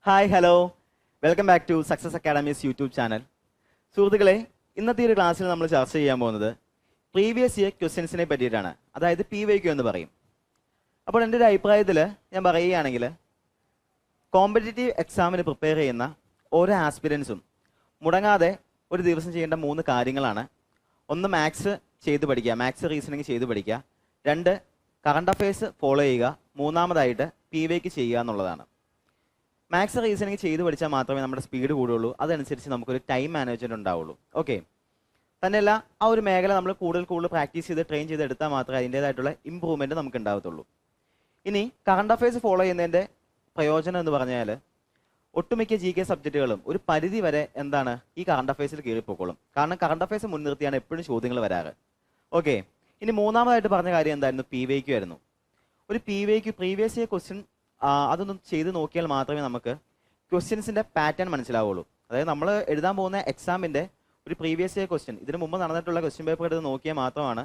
Hi hello welcome back to success academies YouTube channel. സുഹൃത്തുക്കളെ, ഇന്നത്തെ ഒരു ക്ലാസ്സിൽ നമ്മൾ ചർച്ച ചെയ്യാൻ പോകുന്നത് പ്രീവിയസ് ഇയർ ക്വസ്റ്റ്യൻസിനെ പറ്റിയിട്ടാണ്. അതായത് PYQ എന്ന് പറയും. അപ്പോൾ എൻ്റെ ഒരു അഭിപ്രായത്തിൽ ഞാൻ പറയുകയാണെങ്കിൽ കോമ്പറ്റേറ്റീവ് എക്സാമിന് പ്രിപ്പയർ ചെയ്യുന്ന ഓരോ ആസ്പിരൻസും മുടങ്ങാതെ ഒരു ദിവസം ചെയ്യേണ്ട 3 കാര്യങ്ങളാണ്. ഒന്ന്, മാത്സ് ചെയ്ത് പഠിക്കുക, മാത്സ് റീസണിങ് ചെയ്ത് പഠിക്കുക. 2, കറണ്ട് അഫയേഴ്സ് ഫോളോ ചെയ്യുക. മൂന്നാമതായിട്ട് PYQ ചെയ്യുക എന്നുള്ളതാണ്. മാത്സ് റീസണിങ് ചെയ്ത് പഠിച്ചാൽ മാത്രമേ നമ്മുടെ സ്പീഡ് കൂടുകയുള്ളൂ. അതനുസരിച്ച് നമുക്കൊരു ടൈം മാനേജ്മെന്റ് ഉണ്ടാവുള്ളൂ. ഓക്കെ, തന്നെയല്ല ആ ഒരു മേഖല നമ്മൾ കൂടുതൽ പ്രാക്ടീസ് ചെയ്ത് ട്രെയിൻ ചെയ്ത് എടുത്താൽ മാത്രമേ അതിൻ്റേതായിട്ടുള്ള ഇമ്പ്രൂവ്മെന്റ് നമുക്ക് ഉണ്ടാകത്തുള്ളൂ. ഇനി കറണ്ട് അഫയേഴ്സ് ഫോളോ ചെയ്യുന്നതിൻ്റെ പ്രയോജനം എന്ന് പറഞ്ഞാൽ ഒട്ടുമിക്ക GK സബ്ജക്റ്റുകളും ഒരു പരിധി വരെ എന്താണ് ഈ കറണ്ട് അഫയേഴ്സിൽ കയറിപ്പോക്കോളും. കാരണം കറണ്ട് അഫയേഴ്സ് മുൻനിർത്തിയാണ് എപ്പോഴും ചോദ്യങ്ങൾ വരാറ്. ഓക്കെ, ഇനി മൂന്നാമതായിട്ട് പറഞ്ഞ കാര്യം എന്തായിരുന്നു? PYQ ആയിരുന്നു. ഒരു PYQ പ്രീവിയസ് ഇയർ ക്വസ്റ്റ്യൻ അതൊന്നും ചെയ്ത് നോക്കിയാൽ മാത്രമേ നമുക്ക് ക്വസ്റ്റ്യൻസിന്റെ പാറ്റേൺ മനസ്സിലാവുള്ളൂ. അതായത് നമ്മൾ എഴുതാൻ പോകുന്ന എക്സാമിന്റെ ഒരു പ്രീവിയസ് ഇയർ ക്വസ്റ്റ്യൻ, ഇതിന് മുമ്പ് നടന്നിട്ടുള്ള ക്വസ്റ്റ്യൻ പേപ്പർ എടുത്ത് നോക്കിയാൽ മാത്രമാണ്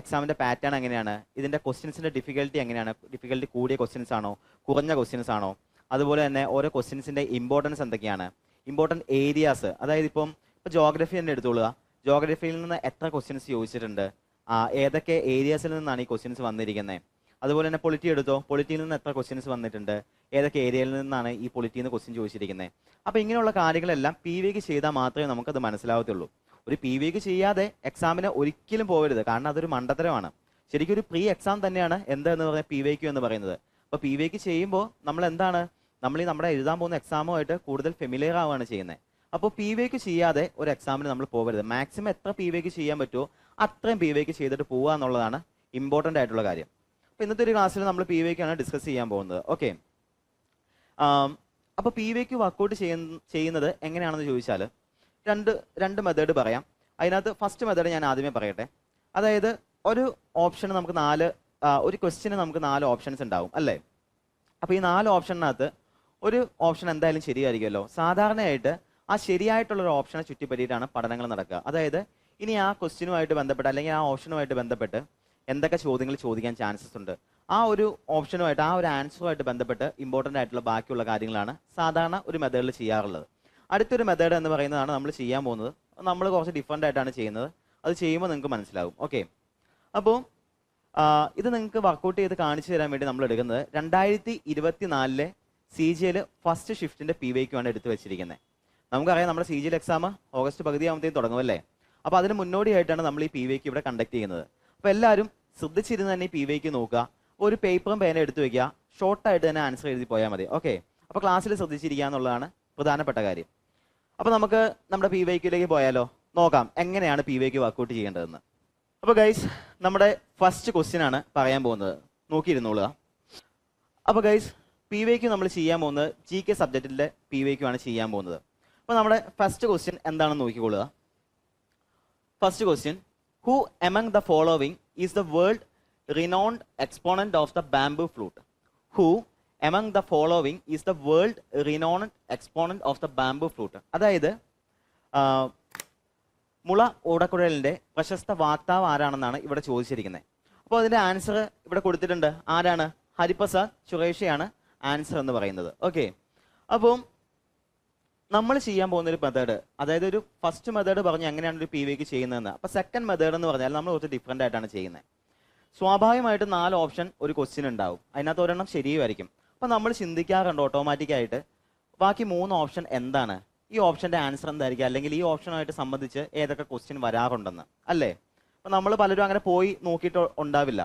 എക്സാമിന്റെ പാറ്റേൺ എങ്ങനെയാണ്, ഇതിന്റെ ക്വസ്റ്റ്യൻസിന്റെ ഡിഫിക്കൽട്ടി എങ്ങനെയാണ്, ഡിഫിക്കൽട്ടി കൂടിയ ക്വസ്റ്റ്യൻസ് ആണോ കുറഞ്ഞ ക്വസ്റ്റ്യൻസ് ആണോ, അതുപോലെ തന്നെ ഓരോ ക്വസ്റ്റ്യൻസിന്റെ ഇമ്പോർട്ടൻസ് എന്തൊക്കെയാണ്, ഇമ്പോർട്ടൻറ്റ് ഏരിയാസ്. അതായത് ഇപ്പോൾ ജോഗ്രഫി തന്നെ എടുത്തോളുക, ജോഗ്രഫിയിൽ നിന്ന് എത്ര ക്വസ്റ്റ്യൻസ് ചോദിച്ചിട്ടുണ്ട്, ഏതൊക്കെ ഏരിയാസിൽ നിന്നാണ് ഈ ക്വസ്റ്റ്യൻസ് വന്നിരിക്കുന്നത്. അതുപോലെ തന്നെ പൊളിറ്റി എടുത്തോ, പൊളിറ്റിയിൽ നിന്ന് എത്ര ക്വസ്റ്റ്യൻസ് വന്നിട്ടുണ്ട്, ഏതൊക്കെ ഏരിയയിൽ നിന്നാണ് ഈ പൊളിറ്റിയിൽ നിന്ന് ക്വസ്റ്റ്യൻ ചോദിച്ചിരിക്കുന്നത്. അപ്പോൾ ഇങ്ങനെയുള്ള കാര്യങ്ങളെല്ലാം PYQ ചെയ്താൽ മാത്രമേ നമുക്കത് മനസ്സിലാവത്തുള്ളൂ. ഒരു PYQ ചെയ്യാതെ എക്സാമിന് ഒരിക്കലും പോകരുത്, കാരണം അതൊരു മണ്ടത്തരമാണ്. ശരിക്കും ഒരു പ്രീ എക്സാം തന്നെയാണ് എന്താന്ന് പറഞ്ഞാൽ PYQ എന്ന് പറയുന്നത്. അപ്പോൾ PYQ ചെയ്യുമ്പോൾ നമ്മൾ എന്താണ്, നമ്മൾ ഈ നമ്മുടെ എഴുതാൻ പോകുന്ന എക്സാമുമായിട്ട് കൂടുതൽ ഫെമിലിയർ ആവുകയാണ് ചെയ്യുന്നത്. അപ്പോൾ PYQ ചെയ്യാതെ ഒരു എക്സാമിന് നമ്മൾ പോകരുത്. മാക്സിമം എത്ര PYQ ചെയ്യാൻ പറ്റുമോ അത്രയും PYQ ചെയ്തിട്ട് പോവുക എന്നുള്ളതാണ് ഇമ്പോർട്ടൻ്റ് ആയിട്ടുള്ള കാര്യം. അപ്പോൾ ഇന്നത്തെ ഒരു ക്ലാസ്സിൽ നമ്മൾ PYQ ആണ് ഡിസ്കസ് ചെയ്യാൻ പോകുന്നത്. ഓക്കെ, അപ്പോൾ PYQ വർക്കൗട്ട് ചെയ്യുന്നത് എങ്ങനെയാണെന്ന് ചോദിച്ചാൽ രണ്ട് മെത്തേഡ് പറയാം. അതിനകത്ത് ഫസ്റ്റ് മെത്തേഡ് ഞാൻ ആദ്യമേ പറയട്ടെ. അതായത് ഒരു ഓപ്ഷൻ നമുക്ക് ഒരു ക്വസ്റ്റ്യന് നമുക്ക് 4 ഓപ്ഷൻസ് ഉണ്ടാവും അല്ലേ. അപ്പോൾ ഈ 4 ഓപ്ഷനകത്ത് ഒരു ഓപ്ഷൻ എന്തായാലും ശരിയായിരിക്കുമല്ലോ. സാധാരണയായിട്ട് ആ ശരിയായിട്ടുള്ളൊരു ഓപ്ഷനെ ചുറ്റിപ്പറ്റിയിട്ടാണ് പഠനങ്ങൾ നടക്കുക. അതായത് ഇനി ആ ക്വസ്റ്റ്യനുമായിട്ട് ബന്ധപ്പെട്ട് അല്ലെങ്കിൽ ആ ഓപ്ഷനുമായിട്ട് ബന്ധപ്പെട്ട് എന്തൊക്കെ ചോദ്യങ്ങൾ ചോദിക്കാൻ ചാൻസസ് ഉണ്ട്, ആ ഒരു ഓപ്ഷനുമായിട്ട് ആ ഒരു ആൻസറുമായിട്ട് ബന്ധപ്പെട്ട് ഇമ്പോർട്ടൻ്റ് ആയിട്ടുള്ള ബാക്കിയുള്ള കാര്യങ്ങളാണ് സാധാരണ ഒരു മെത്തേഡിൽ ചെയ്യാറുള്ളത്. അടുത്തൊരു മെത്തേഡ് എന്ന് പറയുന്നതാണ് നമ്മൾ ചെയ്യാൻ പോകുന്നത്. നമ്മൾ കുറച്ച് ഡിഫറെൻ്റ് ആയിട്ടാണ് ചെയ്യുന്നത്. അത് ചെയ്യുമ്പോൾ നിങ്ങൾക്ക് മനസ്സിലാവും. ഓക്കെ, അപ്പോൾ ഇത് നിങ്ങൾക്ക് വർക്കൗട്ട് ചെയ്ത് കാണിച്ചു തരാൻ വേണ്ടി നമ്മൾ എടുക്കുന്നത് 2024 CGL ഫസ്റ്റ് ഷിഫ്റ്റിൻ്റെ PYQ ആണ് എടുത്തു വെച്ചിരിക്കുന്നത്. നമുക്കറിയാം നമ്മുടെ CGL എക്സാം ഓഗസ്റ്റ് പകുതി ആകുമ്പോഴത്തേക്കും തുടങ്ങുമല്ലേ. അപ്പോൾ അതിന് മുന്നോടിയായിട്ടാണ് നമ്മൾ ഈ PYQ ഇവിടെ കണ്ടക്ട് ചെയ്യുന്നത്. അപ്പോൾ എല്ലാവരും ശ്രദ്ധിച്ചിരുന്ന് തന്നെ ഈ PYQ നോക്കുക. ഒരു പേപ്പറും പേന എടുത്തു വെക്കുക, ഷോർട്ടായിട്ട് തന്നെ ആൻസർ എഴുതി പോയാൽ മതി. ഓക്കെ, അപ്പോൾ ക്ലാസ്സിൽ ശ്രദ്ധിച്ചിരിക്കുക എന്നുള്ളതാണ് പ്രധാനപ്പെട്ട കാര്യം. അപ്പോൾ നമുക്ക് നമ്മുടെ PYQയിലേക്ക് പോയാലോ, നോക്കാം എങ്ങനെയാണ് PYQ വർക്കൗട്ട് ചെയ്യേണ്ടതെന്ന്. അപ്പോൾ ഗൈസ്, നമ്മുടെ ഫസ്റ്റ് ക്വസ്റ്റ്യൻ ആണ് പറയാൻ പോകുന്നത്, നോക്കിയിരുന്നോളുക. അപ്പോൾ ഗൈസ്, PYQ നമ്മൾ ചെയ്യാൻ പോകുന്നത് GK സബ്ജക്റ്റിൻ്റെ PYQ ആണ് ചെയ്യാൻ പോകുന്നത്. അപ്പോൾ നമ്മുടെ ഫസ്റ്റ് ക്വസ്റ്റ്യൻ എന്താണെന്ന് നോക്കിക്കൊള്ളുക. First question, who among the following is the world renowned exponent of the bamboo flute? Who among the following is the world renowned exponent of the bamboo flute? അതായത് മുള ഓടക്കുഴലിന്റെ പ്രശസ്ത വാക്താവ് ആരാണെന്നാണ് ഇവിടെ ചോദിച്ചിരിക്കുന്നത്. അപ്പോൾ അതിന്റെ ആൻസർ ഇവിടെ കൊടുത്തിട്ടുണ്ട്. ആരാണ്? ഹരിപ്രസാദ് ചുറേഷിയാണ് ആൻസർ എന്ന് പറയുന്നത്. ഓക്കെ, അപ്പോൾ നമ്മൾ ചെയ്യാൻ പോകുന്ന ഒരു മെത്തേഡ്, അതായത് ഒരു ഫസ്റ്റ് മെത്തേഡ് പറഞ്ഞ് എങ്ങനെയാണ് ഒരു PYQ ചെയ്യുന്നതെന്ന്. അപ്പോൾ സെക്കൻഡ് മെത്തേഡ് എന്ന് പറഞ്ഞാൽ നമ്മൾ കുറച്ച് ഡിഫറെൻ്റ് ആയിട്ടാണ് ചെയ്യുന്നത്. സ്വാഭാവികമായിട്ട് 4 ഓപ്ഷൻ ഒരു ക്വസ്റ്റ്യൻ ഉണ്ടാവും, അതിനകത്ത് ഒരെണ്ണം ശരിയുമായിരിക്കും. അപ്പോൾ നമ്മൾ ചിന്തിക്കാറുണ്ട് ഓട്ടോമാറ്റിക്കായിട്ട് ബാക്കി 3 ഓപ്ഷൻ എന്താണ്, ഈ ഓപ്ഷൻ്റെ ആൻസർ എന്തായിരിക്കും, അല്ലെങ്കിൽ ഈ ഓപ്ഷനുമായിട്ട് സംബന്ധിച്ച് ഏതൊക്കെ ക്വസ്റ്റ്യൻ വരാറുണ്ടെന്ന് അല്ലേ. അപ്പോൾ നമ്മൾ പലരും അങ്ങനെ പോയി നോക്കിയിട്ട് ഉണ്ടാവില്ല.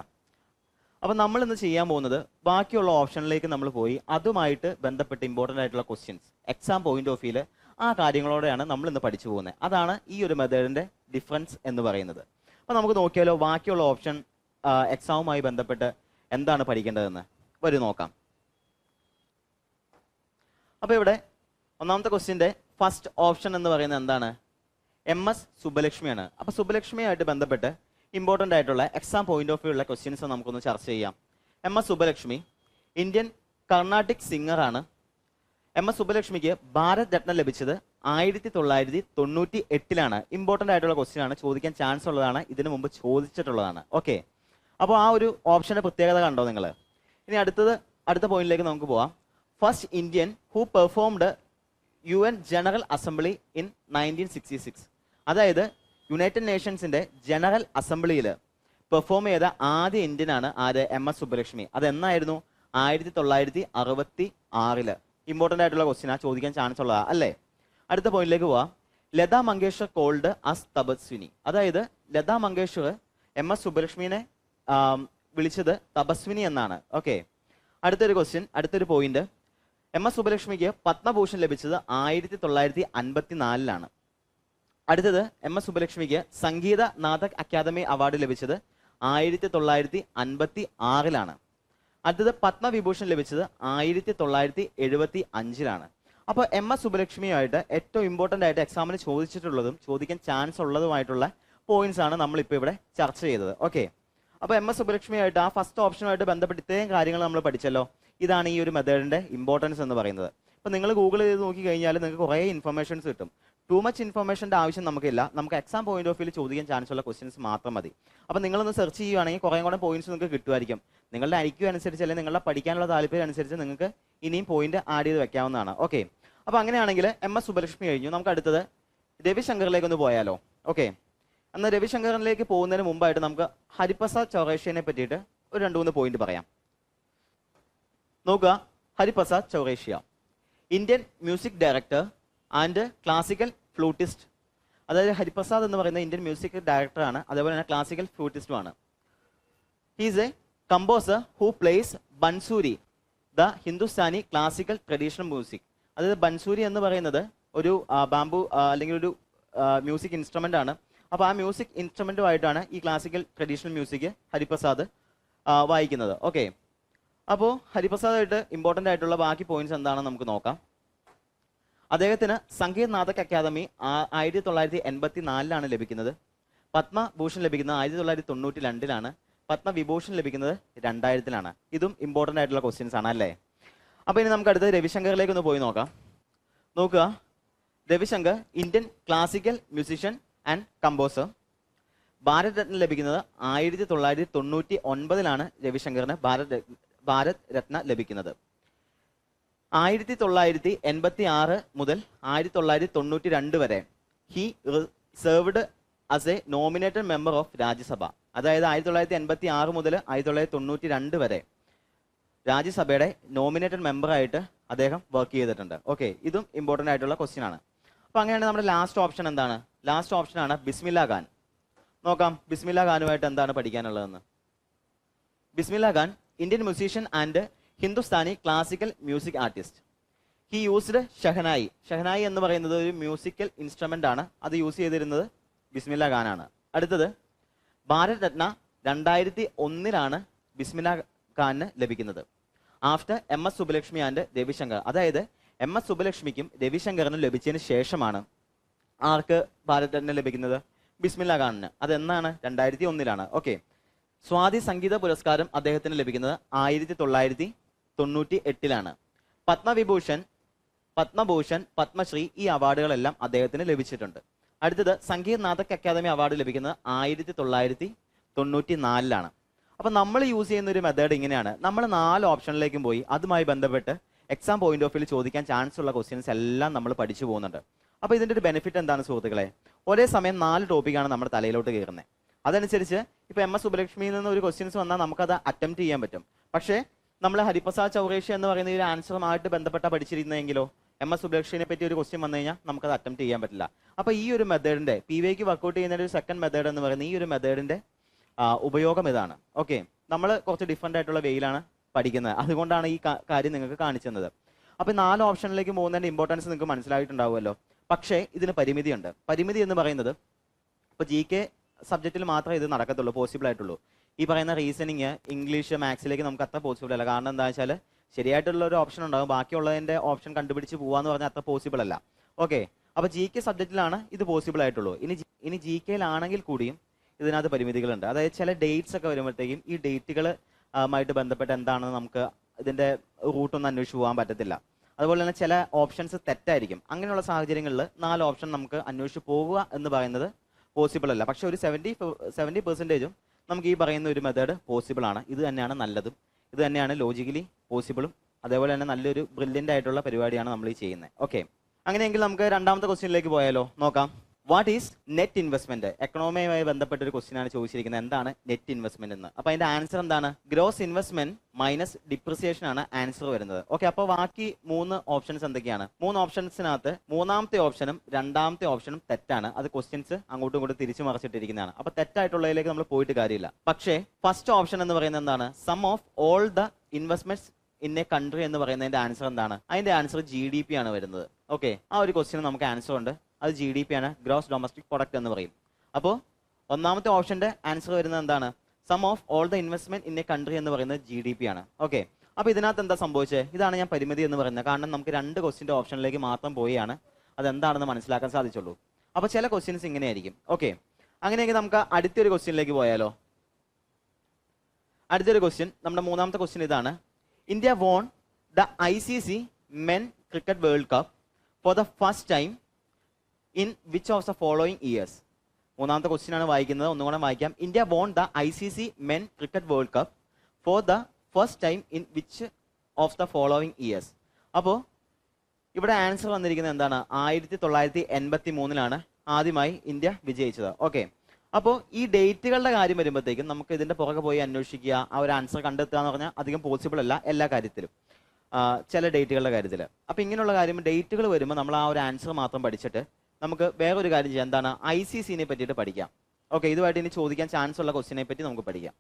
അപ്പോൾ നമ്മൾ ഇന്ന് ചെയ്യാൻ പോകുന്നത് ബാക്കിയുള്ള ഓപ്ഷനിലേക്ക് നമ്മൾ പോയി അതുമായിട്ട് ബന്ധപ്പെട്ട് ഇമ്പോർട്ടൻ്റ് ആയിട്ടുള്ള ക്വസ്റ്റ്യൻസ് എക്സാം പോയിന്റ് ഓഫ് വ്യൂവിൽ ആ കാര്യങ്ങളോടെയാണ് നമ്മൾ ഇന്ന് പഠിച്ചു പോകുന്നത്. അതാണ് ഈ ഒരു മെത്തേഡിൻ്റെ ഡിഫറൻസ് എന്ന് പറയുന്നത്. അപ്പോൾ നമുക്ക് നോക്കിയാലോ ബാക്കിയുള്ള ഓപ്ഷൻ എക്സാമുമായി ബന്ധപ്പെട്ട് എന്താണ് പഠിക്കേണ്ടതെന്ന് വരും നോക്കാം. അപ്പോൾ ഇവിടെ ഒന്നാമത്തെ ക്വസ്റ്റ്യൻ്റെ ഫസ്റ്റ് ഓപ്ഷൻ എന്ന് പറയുന്നത് എന്താണ്? MS സുബ്ബലക്ഷ്മിയാണ്. അപ്പോൾ സുബ്ബലക്ഷ്മിയായിട്ട് ബന്ധപ്പെട്ട് ഇമ്പോർട്ടൻ്റ് ആയിട്ടുള്ള എക്സാം പോയിന്റ് ഓഫ് വ്യൂ ഉള്ള ക്വസ്റ്റ്യൻസ് നമുക്കൊന്ന് ചർച്ച ചെയ്യാം. MS സുബ്ബലക്ഷ്മി ഇന്ത്യൻ കർണാട്ടിക് സിംഗറാണ്. MS സുബ്ബലക്ഷ്മിക്ക് ഭാരത് രത്ന ലഭിച്ചത് 1998 ഇമ്പോർട്ടൻ്റ് ആയിട്ടുള്ള ക്വസ്റ്റ്യൻ ആണ്, ചോദിക്കാൻ ചാൻസ് ഉള്ളതാണ്, ഇതിനു മുമ്പ് ചോദിച്ചിട്ടുള്ളതാണ്. ഓക്കെ, അപ്പോൾ ആ ഒരു ഓപ്ഷൻ്റെ പ്രത്യേകത കണ്ടോ നിങ്ങൾ? ഇനി അടുത്ത പോയിന്റിലേക്ക് നമുക്ക് പോവാം. First Indian who performed UN general assembly in 1966. അതായത് യുണൈറ്റഡ് നേഷൻസിന്റെ ജനറൽ അസംബ്ലിയിൽ പെർഫോം ചെയ്ത ആദ്യ ഇന്ത്യനാണ് ആര്? MS സുബ്ബലക്ഷ്മി. അതെന്നായിരുന്നു? 1966. ഇമ്പോർട്ടന്റ് ആയിട്ടുള്ള ക്വസ്റ്റ്യനാ, ചോദിക്കാൻ ചാൻസ് ഉള്ളതാ അല്ലേ? അടുത്ത പോയിന്റിലേക്ക് പോവാം. Lata Mangeshkar called as Tapaswini. അതായത് ലതാ മങ്കേഷ്കർ MS സുബ്ബലക്ഷ്മിനെ വിളിച്ചത് തപസ്വിനി എന്നാണ്. ഓക്കെ, അടുത്തൊരു ക്വസ്റ്റ്യൻ, അടുത്തൊരു പോയിന്റ്. MS സുബ്ബലക്ഷ്മിക്ക് പത്മഭൂഷൺ ലഭിച്ചത് 1954. അടുത്തത് MS സുബ്ബലക്ഷ്മിക്ക് സംഗീത നാടക് അക്കാദമി അവാർഡ് ലഭിച്ചത് 1956. അടുത്തത് പത്മവിഭൂഷൺ ലഭിച്ചത് 1975. അപ്പോൾ MS സുബ്ബലക്ഷ്മിയായിട്ട് ഏറ്റവും ഇമ്പോർട്ടന്റ് ആയിട്ട് എക്സാമിന് ചോദിച്ചിട്ടുള്ളതും ചോദിക്കാൻ ചാൻസ് ഉള്ളതുമായിട്ടുള്ള പോയിന്റ്സ് ആണ് നമ്മളിപ്പോൾ ഇവിടെ ചർച്ച ചെയ്തത്. ഓക്കെ, അപ്പോൾ MS സുബ്ബലക്ഷ്മിയായിട്ട് ആ ഫസ്റ്റ് ഓപ്ഷനുമായിട്ട് ബന്ധപ്പെട്ട് ഇത്രയും കാര്യങ്ങൾ നമ്മൾ പഠിച്ചല്ലോ. ഇതാണ് ഈ ഒരു മെത്തേഡിന്റെ ഇമ്പോർട്ടൻസ് എന്ന് പറയുന്നത്. ഇപ്പൊ നിങ്ങൾ ഗൂഗിൾ ചെയ്ത് നോക്കി കഴിഞ്ഞാൽ നിങ്ങൾക്ക് കുറേ ഇൻഫർമേഷൻസ് കിട്ടും. ടു മച്ച് ഇൻഫർമേഷന്റെ ആവശ്യം നമുക്കില്ല. നമുക്ക് എക്സാം പോയിന്റ് ഓഫ് വ്യൂ ചോദിക്കാൻ ചാൻസ് ഉള്ള ക്വസ്റ്റ്യൻസ് മാത്രം മതി. അപ്പോൾ നിങ്ങളൊന്ന് സെർച്ച് ചെയ്യുകയാണെങ്കിൽ കുറേ കൂടെ പോയിന്റ്സ് നിങ്ങൾക്ക് കിട്ടുമായിരിക്കും. നിങ്ങളുടെ IQ അനുസരിച്ച് അല്ലെങ്കിൽ നിങ്ങളുടെ പഠിക്കാനുള്ള താല്പര്യം അനുസരിച്ച് നിങ്ങൾക്ക് ഇനിയും പോയിന്റ് ആഡ് ചെയ്ത് വെക്കാവുന്നതാണ്. ഓക്കെ, അപ്പോൾ അങ്ങനെയാണെങ്കിൽ MS സുബ്ബലക്ഷ്മി കഴിഞ്ഞു. നമുക്ക് അടുത്തത് രവിശങ്കറിലേക്ക് ഒന്ന് പോയാലോ? ഓക്കെ, എന്നാൽ രവിശങ്കറിലേക്ക് പോകുന്നതിന് മുമ്പായിട്ട് നമുക്ക് ഹരിപ്രസാദ് ചൗറേഷ്യനെ പറ്റിയിട്ട് ഒരു 2-3 പോയിന്റ് പറയാം. നോക്കുക, Hariprasad Chaurasia Indian music director and classical flutist. അതായത് ഹരിപ്രസാദ് എന്ന് പറയുന്ന ഇന്ത്യൻ മ്യൂസിക് ഡയറക്ടറാണ്, അതേപോലെ തന്നെ ക്ലാസിക്കൽ ഫ്ലൂട്ടിസ്റ്റുമാണ്. He's a composer who plays bansuri, the Hindustani classical traditional music. അതായത് ബൻസൂരി എന്ന് പറയുന്നത് ഒരു ബാംബു അല്ലെങ്കിൽ ഒരു മ്യൂസിക് ഇൻസ്ട്രുമെന്റ് ആണ്. അപ്പോൾ ആ മ്യൂസിക് ഇൻസ്ട്രുമെന്റുമായിട്ടാണ് ഈ ക്ലാസിക്കൽ ട്രഡീഷണൽ മ്യൂസിക് ഹരിപ്രസാദ് വായിക്കുന്നത്. ഓക്കെ, അപ്പോൾ ഹരിപ്രസാദായിട്ട് ഇമ്പോർട്ടൻ്റ് ആയിട്ടുള്ള ബാക്കി പോയിന്റ്സ് എന്താണെന്ന് നമുക്ക് നോക്കാം. അദ്ദേഹത്തിന് സംഗീത് നാടക് അക്കാദമി 1984 ലഭിക്കുന്നത്. പത്മഭൂഷൺ ലഭിക്കുന്നത് 1992. പത്മവിഭൂഷൺ ലഭിക്കുന്നത് 2000. ഇതും ഇമ്പോർട്ടൻ്റ് ആയിട്ടുള്ള ക്വസ്റ്റ്യൻസ് ആണ് അല്ലേ? അപ്പോൾ ഇനി നമുക്ക് അടുത്തത് രവിശങ്കറിലേക്ക് ഒന്ന് പോയി നോക്കാം. നോക്കുക, Ravishankar Indian classical musician and composer. Bharat Ratna ലഭിക്കുന്നത് 1999 രവിശങ്കറിന് ഭാരത് രത്ന ലഭിക്കുന്നത്. 1986 മുതൽ 1992 വരെ he served as A nominated member of Rajya Sabha. അതായത് 1986 മുതൽ 1992 വരെ രാജ്യസഭയുടെ നോമിനേറ്റഡ് മെമ്പറായിട്ട് അദ്ദേഹം വർക്ക് ചെയ്തിട്ടുണ്ട്. ഓക്കെ, ഇതും ഇമ്പോർട്ടൻ്റ് ആയിട്ടുള്ള ക്വസ്റ്റ്യൻ ആണ്. അപ്പോൾ അങ്ങനെയാണ് നമ്മുടെ ലാസ്റ്റ് ഓപ്ഷൻ എന്താണ്? ലാസ്റ്റ് ഓപ്ഷനാണ് ബിസ്മില്ല ഖാൻ. നോക്കാം ബിസ്മില്ല ഖാനുമായിട്ട് എന്താണ് പഠിക്കാനുള്ളതെന്ന്. Bismillah Khan Indian musician and Hindustani classical music artist. He used shehnai. Shehnai എന്ന് പറയുന്നത് ഒരു മ്യൂസിക്കൽ ഇൻസ്ട്രുമെന്റ് ആണ്. അത് യൂസ് ചെയ്തിരുന്നത് ബിസ്മില്ല ഖാനാണ്. അടുത്തത് ഭാരത് രത്ന 2001 ബിസ്മില്ല ഖാന് ലഭിക്കുന്നത്. After MS Subbulakshmi and Ravishankar. അതായത് MS സുബ്ബലക്ഷ്മിക്കും രവിശങ്കറിനും ലഭിച്ചതിന് ശേഷമാണ് ആർക്ക് ഭാരത് രത്ന ലഭിക്കുന്നത്? ബിസ്മില്ല ഖാനിന്. അതെന്നാണ്? 2001. ഓക്കെ, സ്വാതി സംഗീത പുരസ്കാരം അദ്ദേഹത്തിന് ലഭിക്കുന്നത് 1998. പത്മഭൂഷൺ, പത്മശ്രീ ഈ അവാർഡുകളെല്ലാം അദ്ദേഹത്തിന് ലഭിച്ചിട്ടുണ്ട്. അടുത്തത് സംഗീത് നാടക് അക്കാദമി അവാർഡ് ലഭിക്കുന്നത് 1994. അപ്പൊ നമ്മൾ യൂസ് ചെയ്യുന്ന ഒരു മെത്തേഡ് ഇങ്ങനെയാണ്. നമ്മൾ 4 ഓപ്ഷനിലേക്കും പോയി അതുമായി ബന്ധപ്പെട്ട് എക്സാം പോയിന്റ് ഓഫ് വ്യൂ ചോദിക്കാൻ ചാൻസ് ഉള്ള ക്വസ്റ്റ്യൻസ് എല്ലാം നമ്മൾ പഠിച്ചു പോകുന്നുണ്ട്. അപ്പോൾ ഇതിന്റെ ഒരു ബെനിഫിറ്റ് എന്താണ് സുഹൃത്തുക്കളെ? ഒരേ സമയം 4 ടോപ്പിക്കാണ് നമ്മുടെ തലയിലോട്ട് കയറുന്നത്. അതനുസരിച്ച് ഇപ്പൊ MS സുബ്ബലക്ഷ്മിയിൽ നിന്ന് ഒരു ക്വസ്റ്റ്യൻസ് വന്നാൽ നമുക്കത് അറ്റംപ്റ്റ് ചെയ്യാൻ പറ്റും. പക്ഷേ നമ്മൾ ഹരിപ്രസാദ് ചൗറേഷ്യ എന്ന് പറയുന്ന ഒരു ആൻസറുമായിട്ട് ബന്ധപ്പെട്ട പഠിച്ചിരുന്നെങ്കിലോ MS സുബ്ബലക്ഷ്മിനെ പറ്റി ഒരു ക്വസ്റ്റ്യൻ വന്നു കഴിഞ്ഞാൽ നമുക്കത് അറ്റംപ്റ്റ് ചെയ്യാൻ പറ്റില്ല. അപ്പൊ ഈ ഒരു മെത്തേഡിന്റെ PVക്ക് വർക്ക്ഔട്ട് ചെയ്യുന്ന ഒരു സെക്കൻഡ് മെത്തേഡ് എന്ന് പറയുന്ന ഈ ഒരു മെത്തേഡിന്റെ ഉപയോഗം ഇതാണ്. ഓക്കെ, നമ്മൾ കുറച്ച് ഡിഫറെന്റ് ആയിട്ടുള്ള വേയിലാണ് പഠിക്കുന്നത്. അതുകൊണ്ടാണ് ഈ കാര്യം നിങ്ങൾക്ക് കാണിച്ചു തന്നത്. അപ്പൊ 4 ഓപ്ഷനിലേക്ക് പോകുന്നതിന്റെ ഇമ്പോർട്ടൻസ് നിങ്ങൾക്ക് മനസ്സിലായിട്ടുണ്ടാവുമല്ലോ. പക്ഷേ ഇതിന് പരിമിതിയുണ്ട്. പരിമിതി എന്ന് പറയുന്നത് ഇപ്പൊ GK സബ്ജക്റ്റിൽ മാത്രമേ ഇത് നടക്കത്തുള്ളൂ, പോസിബിൾ ആയിട്ടുള്ളൂ. ഈ പറയുന്ന റീസണിങ്, ഇംഗ്ലീഷ്, മാത്സിലേക്ക് നമുക്ക് അത്ര പോസിബിൾ അല്ല. കാരണം എന്താ വെച്ചാൽ ശരിയായിട്ടുള്ള ഒരു ഓപ്ഷൻ ഉണ്ടാകും, ബാക്കിയുള്ളതിന്റെ ഓപ്ഷൻ കണ്ടുപിടിച്ച് പോവാന്ന് പറഞ്ഞാൽ അത്ര പോസിബിൾ അല്ല. ഓക്കെ, അപ്പൊ GK സബ്ജക്റ്റിലാണ് ഇത് പോസിബിൾ ആയിട്ടുള്ളൂ. ഇനി GKയിലാണെങ്കിൽ കൂടിയും ഇതിനകത്ത് പരിമിതികളുണ്ട്. അതായത് ചില ഡേറ്റ്സ് ഒക്കെ വരുമ്പോഴത്തേക്കും ഈ ഡേറ്റുകളുമായിട്ട് ബന്ധപ്പെട്ട് എന്താണെന്ന് നമുക്ക് ഇതിന്റെ റൂട്ടൊന്നും അന്വേഷിച്ച് പോകാൻ പറ്റത്തില്ല. അതുപോലെ തന്നെ ചില ഓപ്ഷൻസ് തെറ്റായിരിക്കും. അങ്ങനെയുള്ള സാഹചര്യങ്ങളിൽ 4 ഓപ്ഷൻ നമുക്ക് അന്വേഷിച്ച് പോകുക എന്ന് പറയുന്നത് പോസിബിൾ അല്ല. പക്ഷെ ഒരു 70% നമുക്ക് ഈ പറയുന്ന ഒരു മെത്തേഡ് പോസിബിൾ ആണ്. ഇത് തന്നെയാണ് നല്ലതും, ഇത് തന്നെയാണ് ലോജിക്കലി പോസിബിളും അതേപോലെ തന്നെ നല്ലൊരു ബ്രില്യൻ്റ് ആയിട്ടുള്ള പരിപാടിയാണ് നമ്മൾ ഈ ചെയ്യുന്നത്. ഓക്കെ, അങ്ങനെയെങ്കിൽ നമുക്ക് രണ്ടാമത്തെ ക്വസ്റ്റ്യനിലേക്ക് പോയാലോ? നോക്കാം. What is net investment? എക്കണോമിയുമായി ബന്ധപ്പെട്ട ഒരു ക്വസ്റ്റ്യൻ ആണ് ചോദിച്ചിരിക്കുന്നത്. എന്താണ് നെറ്റ് ഇൻവെസ്റ്റ്മെന്റ് എന്ന്? അപ്പൊ അതിന്റെ ആൻസർ എന്താണ്? ഗ്രോസ് ഇൻവെസ്റ്റ്മെന്റ് മൈനസ് ഡിപ്രിസിയേഷൻ ആണ് ആൻസർ വരുന്നത്. ഓക്കെ, അപ്പൊ ബാക്കി 3 ഓപ്ഷൻസ് എന്തൊക്കെയാണ്? 3 ഓപ്ഷൻസിനകത്ത് മൂന്നാമത്തെ ഓപ്ഷനും രണ്ടാമത്തെ ഓപ്ഷനും തെറ്റാണ്. അത് ക്വസ്റ്റ്യൻസ് അങ്ങോട്ടും ഇങ്ങോട്ടും തിരിച്ചു മറിച്ചിട്ടിരിക്കുന്നതാണ്. അപ്പൊ തെറ്റായിട്ടുള്ളതിലേക്ക് നമ്മൾ പോയിട്ട് കാര്യമില്ല. പക്ഷേ ഫസ്റ്റ് ഓപ്ഷൻ എന്ന് പറയുന്നത് എന്താണ്? Sum of all the investments in a country എന്ന് പറയുന്നതിന്റെ ആൻസർ എന്താണ്? അതിന്റെ ആൻസർ GDP ആണ് വരുന്നത്. ഓക്കെ, ആ ഒരു ക്വസ്റ്റ്യൻ നമുക്ക് ആൻസർ ഉണ്ട്. അത് GDP ആണ്, ഗ്രോസ് ഡൊമസ്റ്റിക് പ്രൊഡക്റ്റ് എന്ന് പറയും. അപ്പോൾ ഒന്നാമത്തെ ഓപ്ഷന്റെ ആൻസർ വരുന്നത് എന്താണ്? Sum of all the investment in a country എന്ന് പറയുന്നത് GDP ആണ്. ഓക്കെ, അപ്പോൾ ഇതിനകത്ത് എന്താ സംഭവിച്ചത്? ഇതാണ് ഞാൻ പരിമിതി എന്ന് പറയുന്നത്. കാരണം നമുക്ക് 2 ക്വസ്റ്റ്യന്റെ ഓപ്ഷനിലേക്ക് മാത്രം പോയാണ് അതെന്താണെന്ന് മനസ്സിലാക്കാൻ സാധിച്ചുള്ളൂ. അപ്പോൾ ചില ക്വസ്റ്റ്യൻസ് ഇങ്ങനെയായിരിക്കും. ഓക്കെ, അങ്ങനെയെങ്കിൽ നമുക്ക് അടുത്തൊരു ക്വസ്റ്റ്യനിലേക്ക് പോയാലോ? അടുത്തൊരു ക്വസ്റ്റ്യൻ, നമ്മുടെ മൂന്നാമത്തെ ക്വസ്റ്റ്യൻ ഇതാണ്. India won the ICC men cricket world cup for the first time in which of the following years? മൂന്നാമത്തെ ക്വസ്റ്റ്യൻ ആണ് വായിക്കുന്നത്, ഒന്നുകൂടെ വായിക്കാം. India won the ICC men cricket world cup for the first time in which of the following years? അപ്പോൾ ഇവിടെ answer വന്നിരിക്കുന്നത് എന്താണ്? 1983 ആദ്യമായി ഇന്ത്യ വിജയിച്ചത്. ഓക്കെ, അപ്പോൾ ഈ ഡേറ്റുകളുടെ കാര്യം വരുമ്പോഴത്തേക്കും നമുക്ക് ഇതിന്റെ പുറകെ പോയി അന്വേഷിക്കുക, ആ ഒരു ആൻസർ കണ്ടെത്തുക എന്ന് പറഞ്ഞാൽ അധികം പോസിബിൾ അല്ല എല്ലാ കാര്യത്തിലും, ചില ഡേറ്റുകളുടെ കാര്യത്തിൽ. അപ്പോൾ ഇങ്ങനെയുള്ള കാര്യം ഡേറ്റുകൾ വരുമ്പോൾ നമ്മൾ ആ ഒരു ആൻസർ മാത്രം പഠിച്ചിട്ട് നമുക്ക് വേറൊരു കാര്യം ചെയ്യാം. എന്താണ്? ICCനെ പറ്റിയിട്ട് പഠിക്കാം. ഓക്കെ, ഇതുമായിട്ട് ഇനി ചോദിക്കാൻ ചാൻസ് ഉള്ള ക്വസ്റ്റിനെ പറ്റി നമുക്ക് പഠിക്കാം.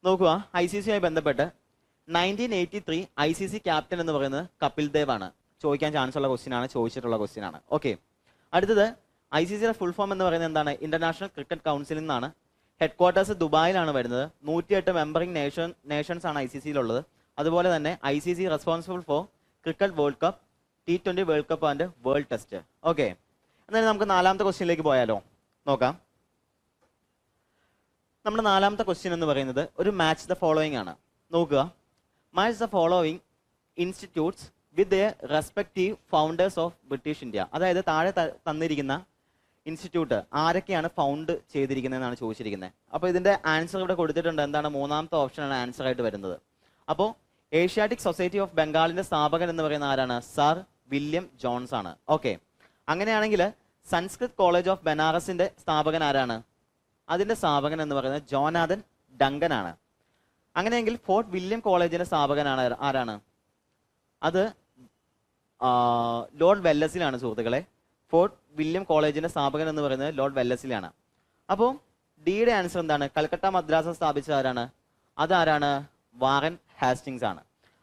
നോക്കുക, ICCയുമായി ബന്ധപ്പെട്ട് 1983 ICC ക്യാപ്റ്റൻ എന്ന് പറയുന്നത് കപിൽ ദേവ് ആണ്. ചോദിക്കാൻ ചാൻസ് ഉള്ള ക്വസ്റ്റ്യൻ ആണ്, ചോദിച്ചിട്ടുള്ള ക്വസ്റ്റ്യൻ ആണ്. ഓക്കെ, അടുത്തത് ICCയുടെ ഫുൾ ഫോം എന്ന് പറയുന്നത് എന്താണ്? ഇന്റർനാഷണൽ ക്രിക്കറ്റ് കൗൺസിൽ നിന്നാണ്. ഹെഡ് ക്വാർട്ടേഴ്സ് ദുബായിലാണ് വരുന്നത്. 108 മെമ്പറിംഗ് നേഷൻസ് ആണ് ICCയിലുള്ളത്. അതുപോലെ തന്നെ ICC responsible for cricket world cup, T20 world cup and world test. Okay, എന്നാലും നമുക്ക് നാലാമത്തെ ക്വസ്റ്റ്യനിലേക്ക് പോയാലോ? നോക്കാം. നമ്മുടെ നാലാമത്തെ ക്വസ്റ്റ്യൻ എന്ന് പറയുന്നത് ഒരു മാച്ച് ദ ഫോളോയിങ് ആണ്. നോക്കുക, match the following institutes with the respective founders of British India. അതായത് താഴെ തന്നിരിക്കുന്ന ഇൻസ്റ്റിറ്റ്യൂട്ട് ആരൊക്കെയാണ് ഫൗണ്ട് ചെയ്തിരിക്കുന്നതെന്നാണ് ചോദിച്ചിരിക്കുന്നത്. അപ്പോൾ ഇതിന്റെ ആൻസർ ഇവിടെ കൊടുത്തിട്ടുണ്ട്. എന്താണ്? മൂന്നാമത്തെ ഓപ്ഷനാണ് ആൻസർ ആയിട്ട് വരുന്നത്. അപ്പോൾ ഏഷ്യാറ്റിക് സൊസൈറ്റി ഓഫ് ബംഗാളിന്റെ സ്ഥാപകൻ എന്ന് പറയുന്ന ആരാണ്? സർ വില്യം ജോൺസ് ആണ്. ഓക്കെ, അങ്ങനെയാണെങ്കിൽ സംസ്കൃത് കോളേജ് ഓഫ് ബനാറസിന്റെ സ്ഥാപകൻ ആരാണ്? അതിന്റെ സ്ഥാപകൻ എന്ന് പറയുന്നത് ജോനാഥൻ ഡങ്കൻ ആണ്. അങ്ങനെയെങ്കിൽ ഫോർട്ട് വില്യം കോളേജിന്റെ സ്ഥാപകനാണ് ആരാണ്? അത് ലോർഡ് വെല്ലസിലാണ് സുഹൃത്തുക്കളെ. ഫോർട്ട് വില്യം കോളേജിന്റെ സ്ഥാപകൻ എന്ന് പറയുന്നത് ലോർഡ് വെല്ലസിലാണ്. അപ്പോൾ ഡിയുടെ ആൻസർ എന്താണ്? കൽക്കട്ട മദ്രാസ് സ്ഥാപിച്ച ആരാണ്? അതാരാണ്? വാറൻ ഹാസ്റ്റിങ്സ് ആണ്.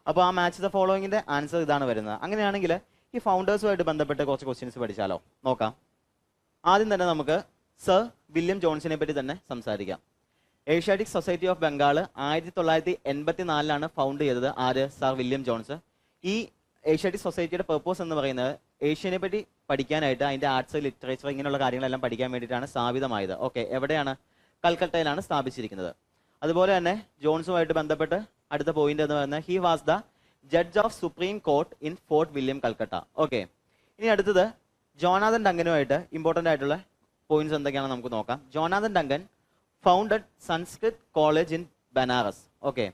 അപ്പോൾ ആ മാച്ച് ദ ഫോളോയിങ്ങിന്റെ ആൻസർ ഇതാണ് വരുന്നത്. അങ്ങനെയാണെങ്കിൽ ഈ ഫൗണ്ടേഴ്സുമായിട്ട് ബന്ധപ്പെട്ട് കുറച്ച് ക്വസ്റ്റ്യൻസ് പഠിച്ചാലോ? നോക്കാം. ആദ്യം തന്നെ നമുക്ക് സർ വില്യം ജോൺസിനെ പറ്റി തന്നെ സംസാരിക്കാം. Asiatic society of Bengal 1984 found ചെയ്തത്. ആര്? Sir William Jones. ഈ ഏഷ്യാറ്റിക് സൊസൈറ്റിയുടെ പെർപ്പസ് എന്ന് പറയുന്നത് ഏഷ്യനെ പറ്റി പഠിക്കാനായിട്ട്, അതിന്റെ ആർട്സ്, ലിറ്ററേച്ചർ, ഇങ്ങനെയുള്ള കാര്യങ്ങളെല്ലാം പഠിക്കാൻ വേണ്ടിയിട്ടാണ് സ്ഥാപിതമായത്. ഓക്കെ, എവിടെയാണ്? കൽക്കട്ടയിലാണ് സ്ഥാപിച്ചിരിക്കുന്നത്. അതുപോലെ തന്നെ ജോൺസുമായിട്ട് ബന്ധപ്പെട്ട് അടുത്ത പോയിന്റ് എന്ന് പറയുന്നത് he was the judge of Supreme Court in Fort William Calcutta. Okay, ഇനി അടുത്തത് ജോനാഥൻ ഡങ്കനുമായിട്ട് ഇമ്പോർട്ടന്റ് ആയിട്ടുള്ള പോയിന്റ്സ് എന്തൊക്കെയാണെന്ന് നമുക്ക് നോക്കാം. Jonathan Duncan founded Sanskrit college in Banaras. Okay,